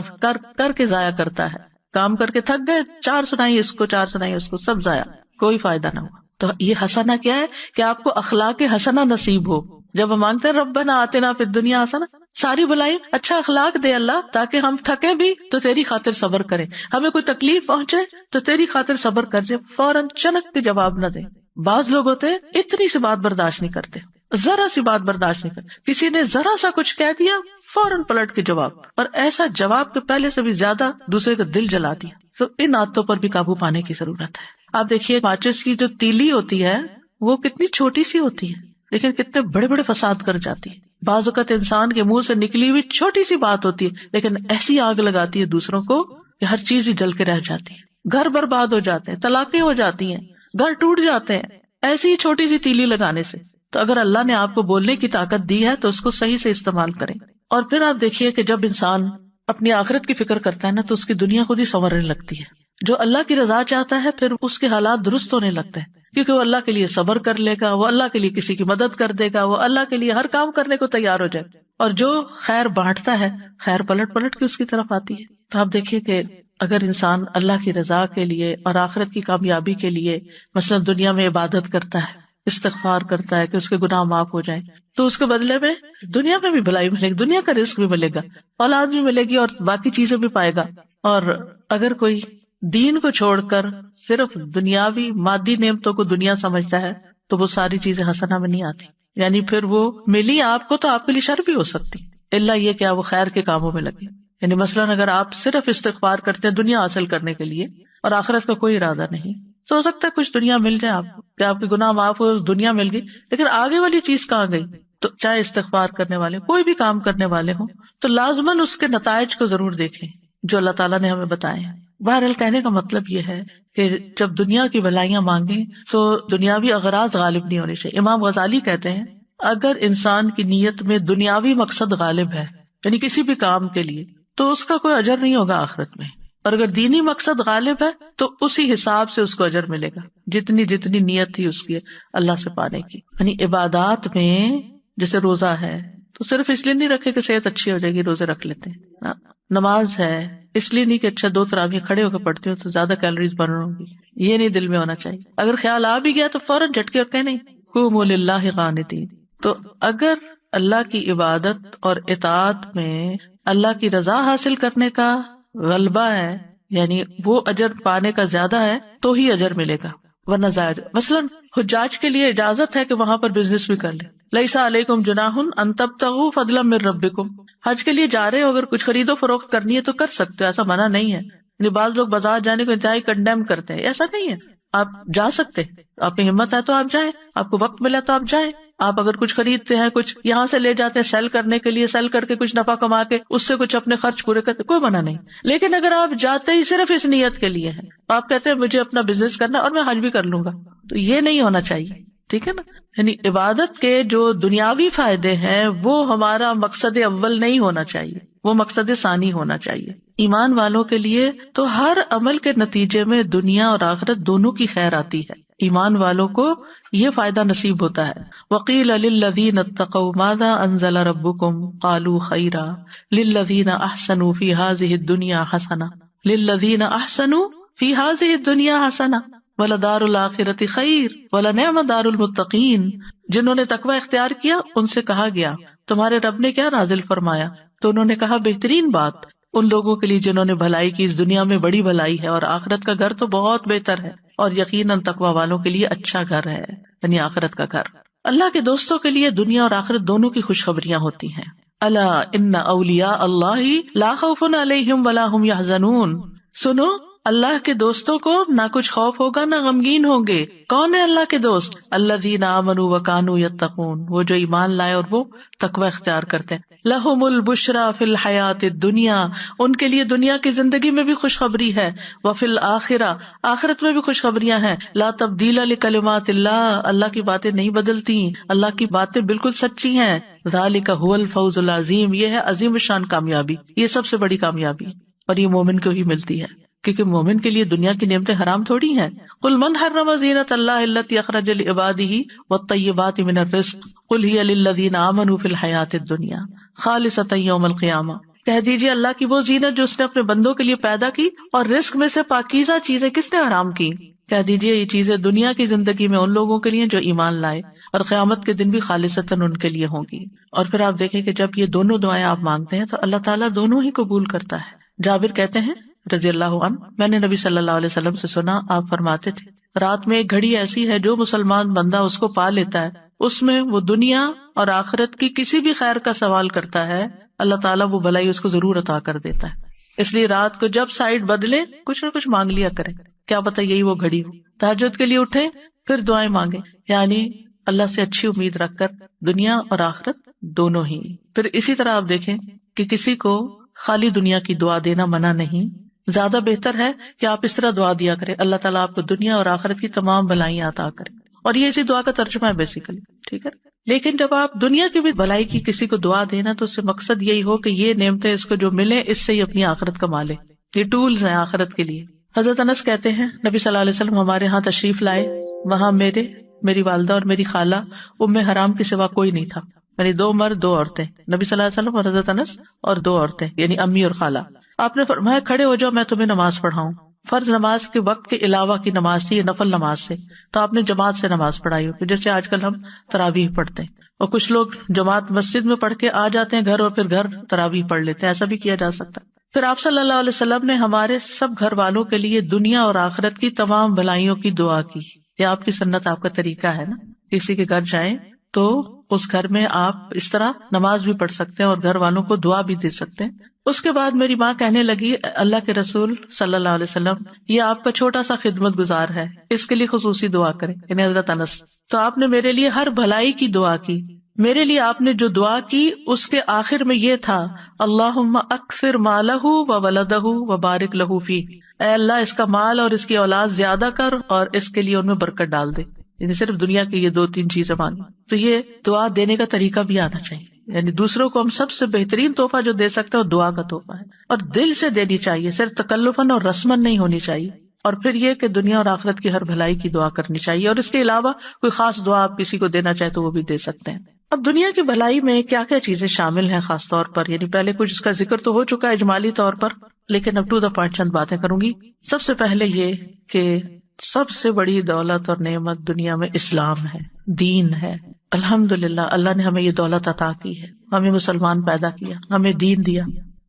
[SPEAKER 1] کر کے ضائع کرتا ہے. کام کر کے تھک گئے، 4 سنائیے اس کو، 4 سنائیے اس کو، سب ضائع، کوئی فائدہ نہ ہوا. تو یہ حسنہ کیا ہے کہ آپ کو اخلاق حسنہ نصیب ہو. جب ہم مانگتے ہیں ربنا آتنا فی الدنیا حسنہ، ساری بلائی اچھا اخلاق دے اللہ، تاکہ ہم تھکے بھی تو تیری خاطر صبر کریں، ہمیں کوئی تکلیف پہنچے تو تیری خاطر صبر کر جائے، فوراً چنک کے جواب نہ دیں. بعض لوگ ہوتے اتنی سی بات برداشت نہیں کرتے، ذرا سی بات برداشت نہیں کرتے، کسی نے ذرا سا کچھ کہہ دیا فوراً پلٹ کے جواب، اور ایسا جواب کے پہلے سے بھی زیادہ دوسرے کا دل جلا دیا. تو ان عادتوں پر بھی قابو پانے کی ضرورت ہے. آپ دیکھیے ماچس کی جو تیلی ہوتی ہے وہ کتنی چھوٹی سی ہوتی ہے لیکن کتنے بڑے بڑے فساد کر جاتی ہے. بعض اوقات انسان کے منہ سے نکلی ہوئی چھوٹی سی بات ہوتی ہے لیکن ایسی آگ لگاتی ہے دوسروں کو کہ ہر چیز ہی جل کے رہ جاتی ہے، گھر برباد ہو جاتے ہیں، طلاقیں ہو جاتی ہیں، گھر ٹوٹ جاتے ہیں ایسی ہی چھوٹی سی تیلی لگانے سے. تو اگر اللہ نے آپ کو بولنے کی طاقت دی ہے تو اس کو صحیح سے استعمال کریں. اور پھر آپ دیکھیے کہ جب انسان اپنی آخرت کی فکر کرتا ہے نا تو اس کی دنیا خود ہی سنورنے لگتی ہے. جو اللہ کی رضا چاہتا ہے پھر اس کے حالات درست ہونے لگتے ہیں، کیونکہ وہ اللہ کے لیے صبر کر لے گا، وہ اللہ کے لیے کسی کی مدد کر دے گا، وہ اللہ کے لیے ہر کام کرنے کو تیار ہو جائے. اور جو خیر بانٹتا ہے خیر پلٹ پلٹ کے اس کی طرف آتی ہے. تو آپ دیکھیے کہ اگر انسان اللہ کی رضا کے لیے اور آخرت کی کامیابی کے لیے مثلا دنیا میں عبادت کرتا ہے، استغفار کرتا ہے کہ اس کے گناہ معاف ہو جائیں، تو اس کے بدلے میں دنیا میں بھی بھلائی ملے گی، دنیا کا رزق بھی ملے گا، اولاد بھی ملے گی اور باقی چیزیں بھی پائے گا. اور اگر کوئی دین کو چھوڑ کر صرف دنیاوی مادی نعمتوں کو دنیا سمجھتا ہے تو وہ ساری چیزیں حسنہ میں نہیں آتی. یعنی پھر وہ ملی آپ کو تو آپ کے لیے شر بھی ہو سکتی، الا یہ کہ وہ خیر کے کاموں میں لگے. یعنی مثلاً اگر آپ صرف استغفار کرتے ہیں دنیا حاصل کرنے کے لیے اور آخرت کا کوئی ارادہ نہیں، تو ہو سکتا ہے کچھ دنیا مل جائے آپ کو کہ آپ کے گناہ معاف ہو، دنیا مل گئی، لیکن آگے والی چیز کہاں گئی؟ تو چاہے استغفار کرنے والے کوئی بھی کام کرنے والے ہوں تو لازماً اس کے نتائج کو ضرور دیکھیں جو اللہ تعالیٰ نے ہمیں بتائے ہیں. بہرحال کہنے کا مطلب یہ ہے کہ جب دنیا کی بھلائیاں مانگیں تو دنیاوی اغراض غالب نہیں ہونے چاہیے. امام غزالی کہتے ہیں اگر انسان کی نیت میں دنیاوی مقصد غالب ہے یعنی کسی بھی کام کے لیے تو اس کا کوئی اجر نہیں ہوگا آخرت میں، اور اگر دینی مقصد غالب ہے تو اسی حساب سے اس کو اجر ملے گا جتنی نیت تھی اس کی اللہ سے پانے کی. یعنی عبادات میں جیسے روزہ ہے تو صرف اس لیے نہیں رکھے کہ صحت اچھی ہو جائے گی روزے رکھ لیتے ہیں، نماز ہے اس لیے نہیں کہ اچھا 2 تراویح کھڑے ہو کے پڑھتی ہوں تو زیادہ کیلوریز برن ہوں گی، یہ نہیں دل میں ہونا چاہیے. اگر خیال آ بھی گیا تو فوراً جھٹکے اور کہ نہیں قوموا للہ قانتین. تو اگر اللہ کی عبادت اور اطاعت میں اللہ کی رضا حاصل کرنے کا غلبہ ہے یعنی وہ اجر پانے کا زیادہ ہے تو ہی اجر ملے گا، ورنہ ظاہر. مثلاً حجاج کے لیے اجازت ہے کہ وہاں پر بزنس بھی کر لیں، لیس علیکم جناح ان تبتغوا فضلا من ربکم. حج کے لیے جا رہے ہو اگر کچھ خرید و فروخت کرنی ہے تو کر سکتے ہو، ایسا منع نہیں ہے. یعنی بعض لوگ بازار جانے کو انتہائی کنڈیم کرتے ہیں، ایسا نہیں ہے، آپ جا سکتے، آپ میں ہمت ہے تو آپ جائیں، آپ کو وقت ملا تو آپ جائیں. آپ اگر کچھ خریدتے ہیں کچھ یہاں سے لے جاتے ہیں سیل کرنے کے لیے، سیل کر کے کچھ نفع کما کے اس سے کچھ اپنے خرچ پورے کرتے، کوئی منع نہیں. لیکن اگر آپ جاتے ہی صرف اس نیت کے لیے ہیں، آپ کہتے ہیں مجھے اپنا بزنس کرنا اور میں حج بھی کر لوں گا، تو یہ نہیں ہونا چاہیے. ٹھیک ہے نا. یعنی عبادت کے جو دنیاوی فائدے ہیں وہ ہمارا مقصد اول نہیں ہونا چاہیے، وہ مقصد ثانی ہونا چاہیے. ایمان والوں کے لیے تو ہر عمل کے نتیجے میں دنیا اور آخرت دونوں کی خیر آتی ہے. ایمان والوں کو یہ فائدہ نصیب ہوتا ہے. وقیل للذین اتقوا ماذا انزل ربکم قالوا خیرا للذین احسنوا فی ہذہ الدنیا حسنہ للذین احسنوا فی ہذہ الدنیا حسنہ وَلَدَارُ الْآخِرَةِ خَيْرٌ وَلَنِعْمَ دَارُ الْمُتَّقِينَ. جنہوں نے تقوی اختیار کیا ان سے کہا گیا تمہارے رب نے کیا نازل فرمایا؟ تو انہوں نے کہا بہترین بات ان لوگوں کے لیے جنہوں نے بھلائی کی، اس دنیا میں بڑی بھلائی ہے اور آخرت کا گھر تو بہت بہتر ہے، اور یقیناً تقوی والوں کے لیے اچھا گھر ہے یعنی آخرت کا گھر. اللہ کے دوستوں کے لیے دنیا اور آخرت دونوں کی خوشخبریاں ہوتی ہیں. الا ان اولیاء اللہ لا خوف علیہم ولا هم یحزنون. سنو اللہ کے دوستوں کو نہ کچھ خوف ہوگا نہ غمگین ہوں گے. کون ہے اللہ کے دوست؟ الذین آمنوا وکانوا یتقون، وہ جو ایمان لائے اور وہ تقوی اختیار کرتے ہیں. لہم البشری فی الحیاۃ الدنیا، ان کے لیے دنیا کی زندگی میں بھی خوشخبری ہے. وفی الآخرہ، آخرت میں بھی خوشخبریاں ہیں. لا تبدیل لکلمات اللہ، اللہ کی باتیں نہیں بدلتی، اللہ کی باتیں بالکل سچی ہیں. ذالک هو الفوز العظیم، یہ ہے عظیم الشان کامیابی، یہ سب سے بڑی کامیابی، اور یہ مومن کو ہی ملتی ہے، کیونکہ مومن کے لیے دنیا کی نعمتیں حرام تھوڑی ہیں. قل من حرم زینۃ اللہ التی اخرج لعبادہ والطیبات من الرزق قل ہی للذین آمنوا فی الحیاۃ الدنیا خالصۃ یوم القیامہ. کہہ دیجیے اللہ کی وہ زینت جو اس نے اپنے بندوں کے لیے پیدا کی اور رزق میں سے پاکیزہ چیزیں کس نے حرام کی. کہہ دیجیے یہ چیزیں دنیا کی زندگی میں ان لوگوں کے لیے جو ایمان لائے، اور قیامت کے دن بھی خالصتاً ان کے لیے ہوں گی. اور پھر آپ دیکھیں کہ جب یہ دونوں دعائیں آپ مانگتے ہیں تو اللہ تعالیٰ دونوں ہی قبول کرتا ہے. جابر کہتے ہیں رضی اللہ عنہ، میں نے نبی صلی اللہ علیہ وسلم سے سنا، آپ فرماتے تھے رات میں ایک گھڑی ایسی ہے جو مسلمان بندہ اس کو پا لیتا ہے، اس میں وہ دنیا اور آخرت کی کسی بھی خیر کا سوال کرتا ہے، اللہ تعالیٰ وہ بھلائی اس کو ضرور عطا کر دیتا ہے. اس لیے رات کو جب سائڈ بدلے کچھ نہ کچھ مانگ لیا کریں، کیا پتہ یہی وہ گھڑی ہو. تہجد کے لیے اٹھیں پھر دعائیں مانگیں، یعنی اللہ سے اچھی امید رکھ کر دنیا اور آخرت دونوں ہی. پھر اسی طرح آپ دیکھیں کہ کسی کو خالی دنیا کی دعا دینا منع نہیں، زیادہ بہتر ہے کہ آپ اس طرح دعا دیا کریں اللہ تعالیٰ آپ کو دنیا اور آخرت کی تمام بھلائیاں عطا کرے. اور یہ اسی دعا کا ترجمہ ہے بیسیکلی، ٹھیک ہے. لیکن جب آپ دنیا کی بھی بھلائی کی کسی کو دعا دینا تو اس سے مقصد یہی ہو کہ یہ نعمتیں اس کو جو ملے اس سے ہی اپنی آخرت کما لے. یہ ٹولز ہیں آخرت کے لیے. حضرت انس کہتے ہیں نبی صلی اللہ علیہ وسلم ہمارے ہاں تشریف لائے، وہاں میری والدہ اور میری خالہ ام حرام کے سوا کوئی نہیں تھا، یعنی 2 مرد 2 عورتیں، نبی صلی اللہ علیہ وسلم اور حضرت انس اور 2 عورتیں یعنی امی اور خالہ. آپ نے فرمایا کھڑے ہو جاؤ میں تمہیں نماز پڑھاؤں. فرض نماز کے وقت کے علاوہ کی نماز تھی، یہ نفل نماز سے، تو آپ نے جماعت سے نماز پڑھائی ہوگی جیسے آج کل ہم تراویح پڑھتے ہیں، اور کچھ لوگ جماعت مسجد میں پڑھ کے آ جاتے ہیں گھر اور پھر گھر تراویح پڑھ لیتے ہیں، ایسا بھی کیا جا سکتا ہے. پھر آپ صلی اللہ علیہ وسلم نے ہمارے سب گھر والوں کے لیے دنیا اور آخرت کی تمام بھلائیوں کی دعا کی. یہ آپ کی سنت، آپ کا طریقہ ہے نا. کسی کے گھر جائیں تو اس گھر میں آپ اس طرح نماز بھی پڑھ سکتے ہیں اور گھر والوں کو دعا بھی دے سکتے ہیں. اس کے بعد میری ماں کہنے لگی اللہ کے رسول صلی اللہ علیہ وسلم یہ آپ کا چھوٹا سا خدمت گزار ہے، اس کے لیے خصوصی دعا کریں، یعنی حضرت انس. تو آپ نے میرے لیے ہر بھلائی کی دعا کی. میرے لیے آپ نے جو دعا کی اس کے آخر میں یہ تھا اللہم اکثر مالہ و ولدہ و بارک لہ فیہ، اے اللہ اس کا مال اور اس کی اولاد زیادہ کر اور اس کے لیے ان میں برکت ڈال دے. یعنی صرف دنیا کی یہ 2-3 چیزیں مانگی. تو یہ دعا دینے کا طریقہ بھی آنا چاہیے، یعنی دوسروں کو ہم سب سے بہترین تحفہ جو دے سکتے ہیں وہ دعا کا تحفہ ہے، اور دل سے دینی چاہیے، صرف تکلفاً اور رسماً نہیں ہونی چاہیے. اور پھر یہ کہ دنیا اور آخرت کی ہر بھلائی کی دعا کرنی چاہیے، اور اس کے علاوہ کوئی خاص دعا آپ کسی کو دینا چاہے تو وہ بھی دے سکتے ہیں. اب دنیا کی بھلائی میں کیا کیا چیزیں شامل ہیں خاص طور پر، یعنی پہلے کچھ اس کا ذکر تو ہو چکا ہے اجمالی طور پر، لیکن اب ٹو دا پوائنٹ چند باتیں کروں گی. سب سے پہلے یہ کہ سب سے بڑی دولت اور نعمت دنیا میں اسلام ہے، دین ہے. الحمدللہ اللہ نے ہمیں یہ دولت عطا کی ہے، ہمیں مسلمان پیدا کیا، ہمیں دین دیا.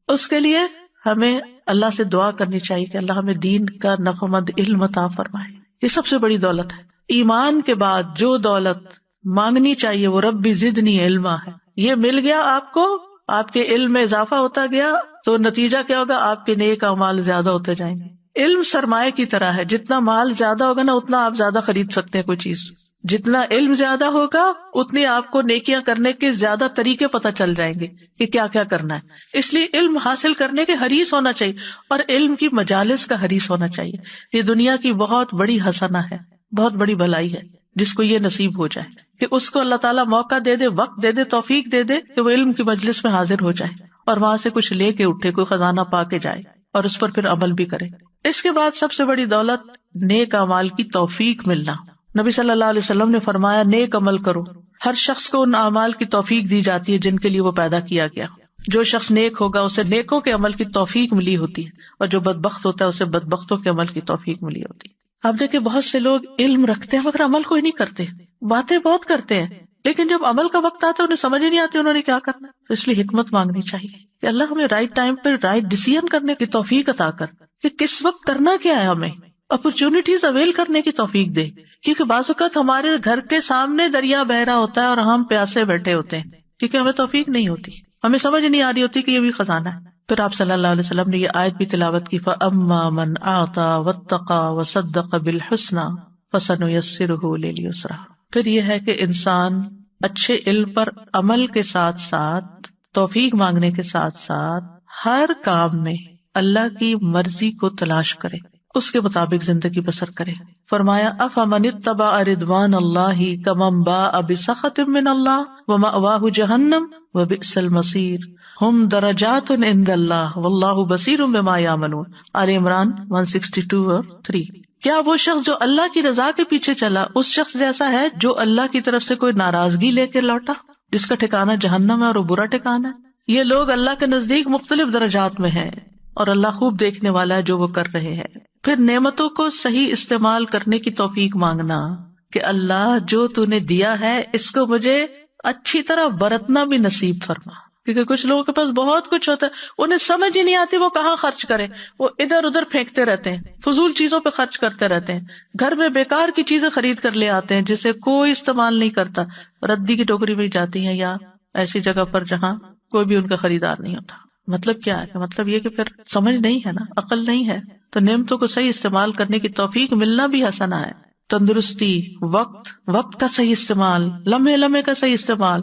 [SPEAKER 1] اس کے لیے ہمیں اللہ سے دعا کرنی چاہیے کہ اللہ ہمیں دین کا نفعمند علم عطا فرمائے. یہ سب سے بڑی دولت ہے. ایمان کے بعد جو دولت مانگنی چاہیے وہ ربی زدنی علما ہے. یہ مل گیا آپ کو، آپ کے علم میں اضافہ ہوتا گیا تو نتیجہ کیا ہوگا، آپ کے نیک اعمال زیادہ ہوتے جائیں گے. علم سرمایہ کی طرح ہے، جتنا مال زیادہ ہوگا نا اتنا آپ زیادہ خرید سکتے ہیں کوئی چیز. جتنا علم زیادہ ہوگا اتنی آپ کو نیکیاں کرنے کے زیادہ طریقے پتہ چل جائیں گے کہ کیا کیا کرنا ہے. اس لیے علم حاصل کرنے کے حریص ہونا چاہیے، اور علم کی مجالس کا حریص ہونا چاہیے. یہ دنیا کی بہت بڑی حسنہ ہے، بہت بڑی بھلائی ہے جس کو یہ نصیب ہو جائے کہ اس کو اللہ تعالیٰ موقع دے دے، وقت دے دے، توفیق دے دے کہ وہ علم کی مجلس میں حاضر ہو جائے اور وہاں سے کچھ لے کے اٹھے، کوئی خزانہ پا کے جائے اور اس پر پھر عمل بھی کرے. اس کے بعد سب سے بڑی دولت نیک اعمال کی توفیق ملنا. نبی صلی اللہ علیہ وسلم نے فرمایا نیک عمل کرو. ہر شخص کو ان اعمال کی توفیق دی جاتی ہے جن کے لیے وہ پیدا کیا گیا. جو شخص نیک ہوگا اسے نیکوں کے عمل کی توفیق ملی ہوتی ہے، اور جو بدبخت ہوتا ہے اسے بدبختوں کے عمل کی توفیق ملی ہوتی ہے. آپ دیکھیں بہت سے لوگ علم رکھتے ہیں مگر عمل کوئی نہیں کرتے، باتیں بہت کرتے ہیں لیکن جب عمل کا وقت آتا ہے انہیں سمجھ ہی نہیں آتی انہوں نے کیا کرنا. تو اس لیے حکمت مانگنی چاہیے کہ اللہ ہمیں رائٹ ٹائم پہ رائٹ ڈیسیژن کرنے کی توفیق عطا کر کہ کس وقت کرنا کیا ہے، ہمیں اپرچونٹیز اویل کرنے کی توفیق دے. کیونکہ بعض اوقات ہمارے گھر کے سامنے دریا بہ رہا ہوتا ہے اور ہم پیاسے بیٹھے ہوتے ہیں کیونکہ ہمیں توفیق نہیں ہوتی، ہمیں سمجھ نہیں آ رہی ہوتی کہ یہ بھی خزانہ ہے. پھر آپ صلی اللہ علیہ وسلم نے یہ آیت بھی تلاوت کی، فَأَمَّا مَنْ أَعْطَى وَاتَّقَى وَصَدَّقَ بِالْحُسْنَى فَسَنُيَسِّرُهُ لِلْيُسْرَى۔ پھر یہ ہے کہ انسان اچھے علم پر عمل کے ساتھ ساتھ، توفیق مانگنے کے ساتھ ساتھ، ہر کام میں اللہ کی مرضی کو تلاش کرے، اس کے مطابق زندگی بسر کرے۔ فرمایا افمن اتبع رضوان اللہ کمن باء بسخط من اللہ ومأواہ جہنم وبئس المصیر ہم درجات عند اللہ واللہ بصیر بما یعملون۔ آل عمران 162 اور 3۔ کیا وہ شخص جو اللہ کی رضا کے پیچھے چلا اس شخص جیسا ہے جو اللہ کی طرف سے کوئی ناراضگی لے کے لوٹا، جس کا ٹھکانہ جہنم ہے اور وہ برا ٹھکانہ ہے؟ یہ لوگ اللہ کے نزدیک مختلف درجات میں ہیں اور اللہ خوب دیکھنے والا ہے جو وہ کر رہے ہیں۔ پھر نعمتوں کو صحیح استعمال کرنے کی توفیق مانگنا کہ اللہ جو تو نے دیا ہے اس کو مجھے اچھی طرح برتنا بھی نصیب فرما، کیونکہ کچھ لوگوں کے پاس بہت کچھ ہوتا ہے، انہیں سمجھ ہی نہیں آتی وہ کہاں خرچ کریں، وہ ادھر ادھر پھینکتے رہتے ہیں، فضول چیزوں پہ خرچ کرتے رہتے ہیں، گھر میں بیکار کی چیزیں خرید کر لے آتے ہیں جسے کوئی استعمال نہیں کرتا، ردی کی ٹوکری میں جاتی ہیں یا ایسی جگہ پر جہاں کوئی بھی ان کا خریدار نہیں ہوتا۔ مطلب کیا ہے؟ مطلب یہ کہ پھر سمجھ نہیں ہے نا، عقل نہیں ہے۔ تو نعمتوں کو صحیح استعمال کرنے کی توفیق ملنا بھی حسنہ ہے۔ تندرستی، وقت کا صحیح استعمال، لمحے لمحے کا صحیح استعمال،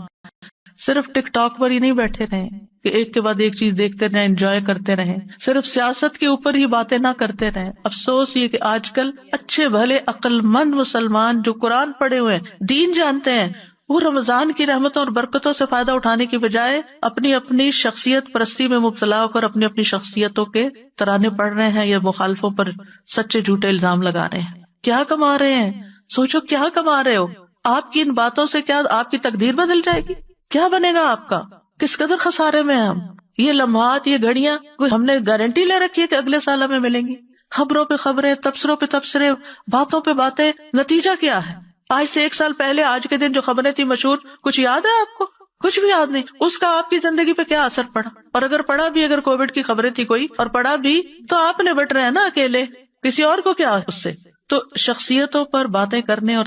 [SPEAKER 1] صرف ٹک ٹاک پر ہی نہیں بیٹھے رہیں کہ ایک کے بعد ایک چیز دیکھتے رہیں، انجوائے کرتے رہیں، صرف سیاست کے اوپر ہی باتیں نہ کرتے رہیں۔ افسوس یہ کہ آج کل اچھے بھلے عقل مند مسلمان جو قرآن پڑھے ہوئے ہیں، دین جانتے ہیں، وہ رمضان کی رحمتوں اور برکتوں سے فائدہ اٹھانے کی بجائے اپنی شخصیت پرستی میں مبتلا ہو کر اپنی شخصیتوں کے ترانے پڑھ رہے ہیں یا مخالفوں پر سچے جھوٹے الزام لگا رہے ہیں۔ کیا کما رہے ہیں؟ سوچو کیا کما رہے ہو؟ آپ کی ان باتوں سے کیا آپ کی تقدیر بدل جائے گی؟ کیا بنے گا آپ کا؟ کس قدر خسارے میں ہیں ہم؟ یہ لمحات، یہ گھڑیاں، کوئی ہم نے گارنٹی لے رکھی ہے کہ اگلے سال ہمیں ملیں گی؟ خبروں پہ خبریں، تبصروں پہ تبصرے، باتوں پہ باتیں، نتیجہ کیا ہے؟ آج سے 1 سال پہلے آج کے دن جو خبریں تھی مشہور، کچھ یاد ہے آپ کو؟ کچھ بھی یاد نہیں۔ اس کا آپ کی زندگی پہ کیا اثر پڑا؟ اور اگر پڑا بھی، اگر کووڈ کی خبریں تھی کوئی اور پڑا بھی، تو آپ نے بٹ رہے ہیں نا اکیلے، کسی اور کو کیا اس سے؟ تو شخصیتوں پر باتیں کرنے اور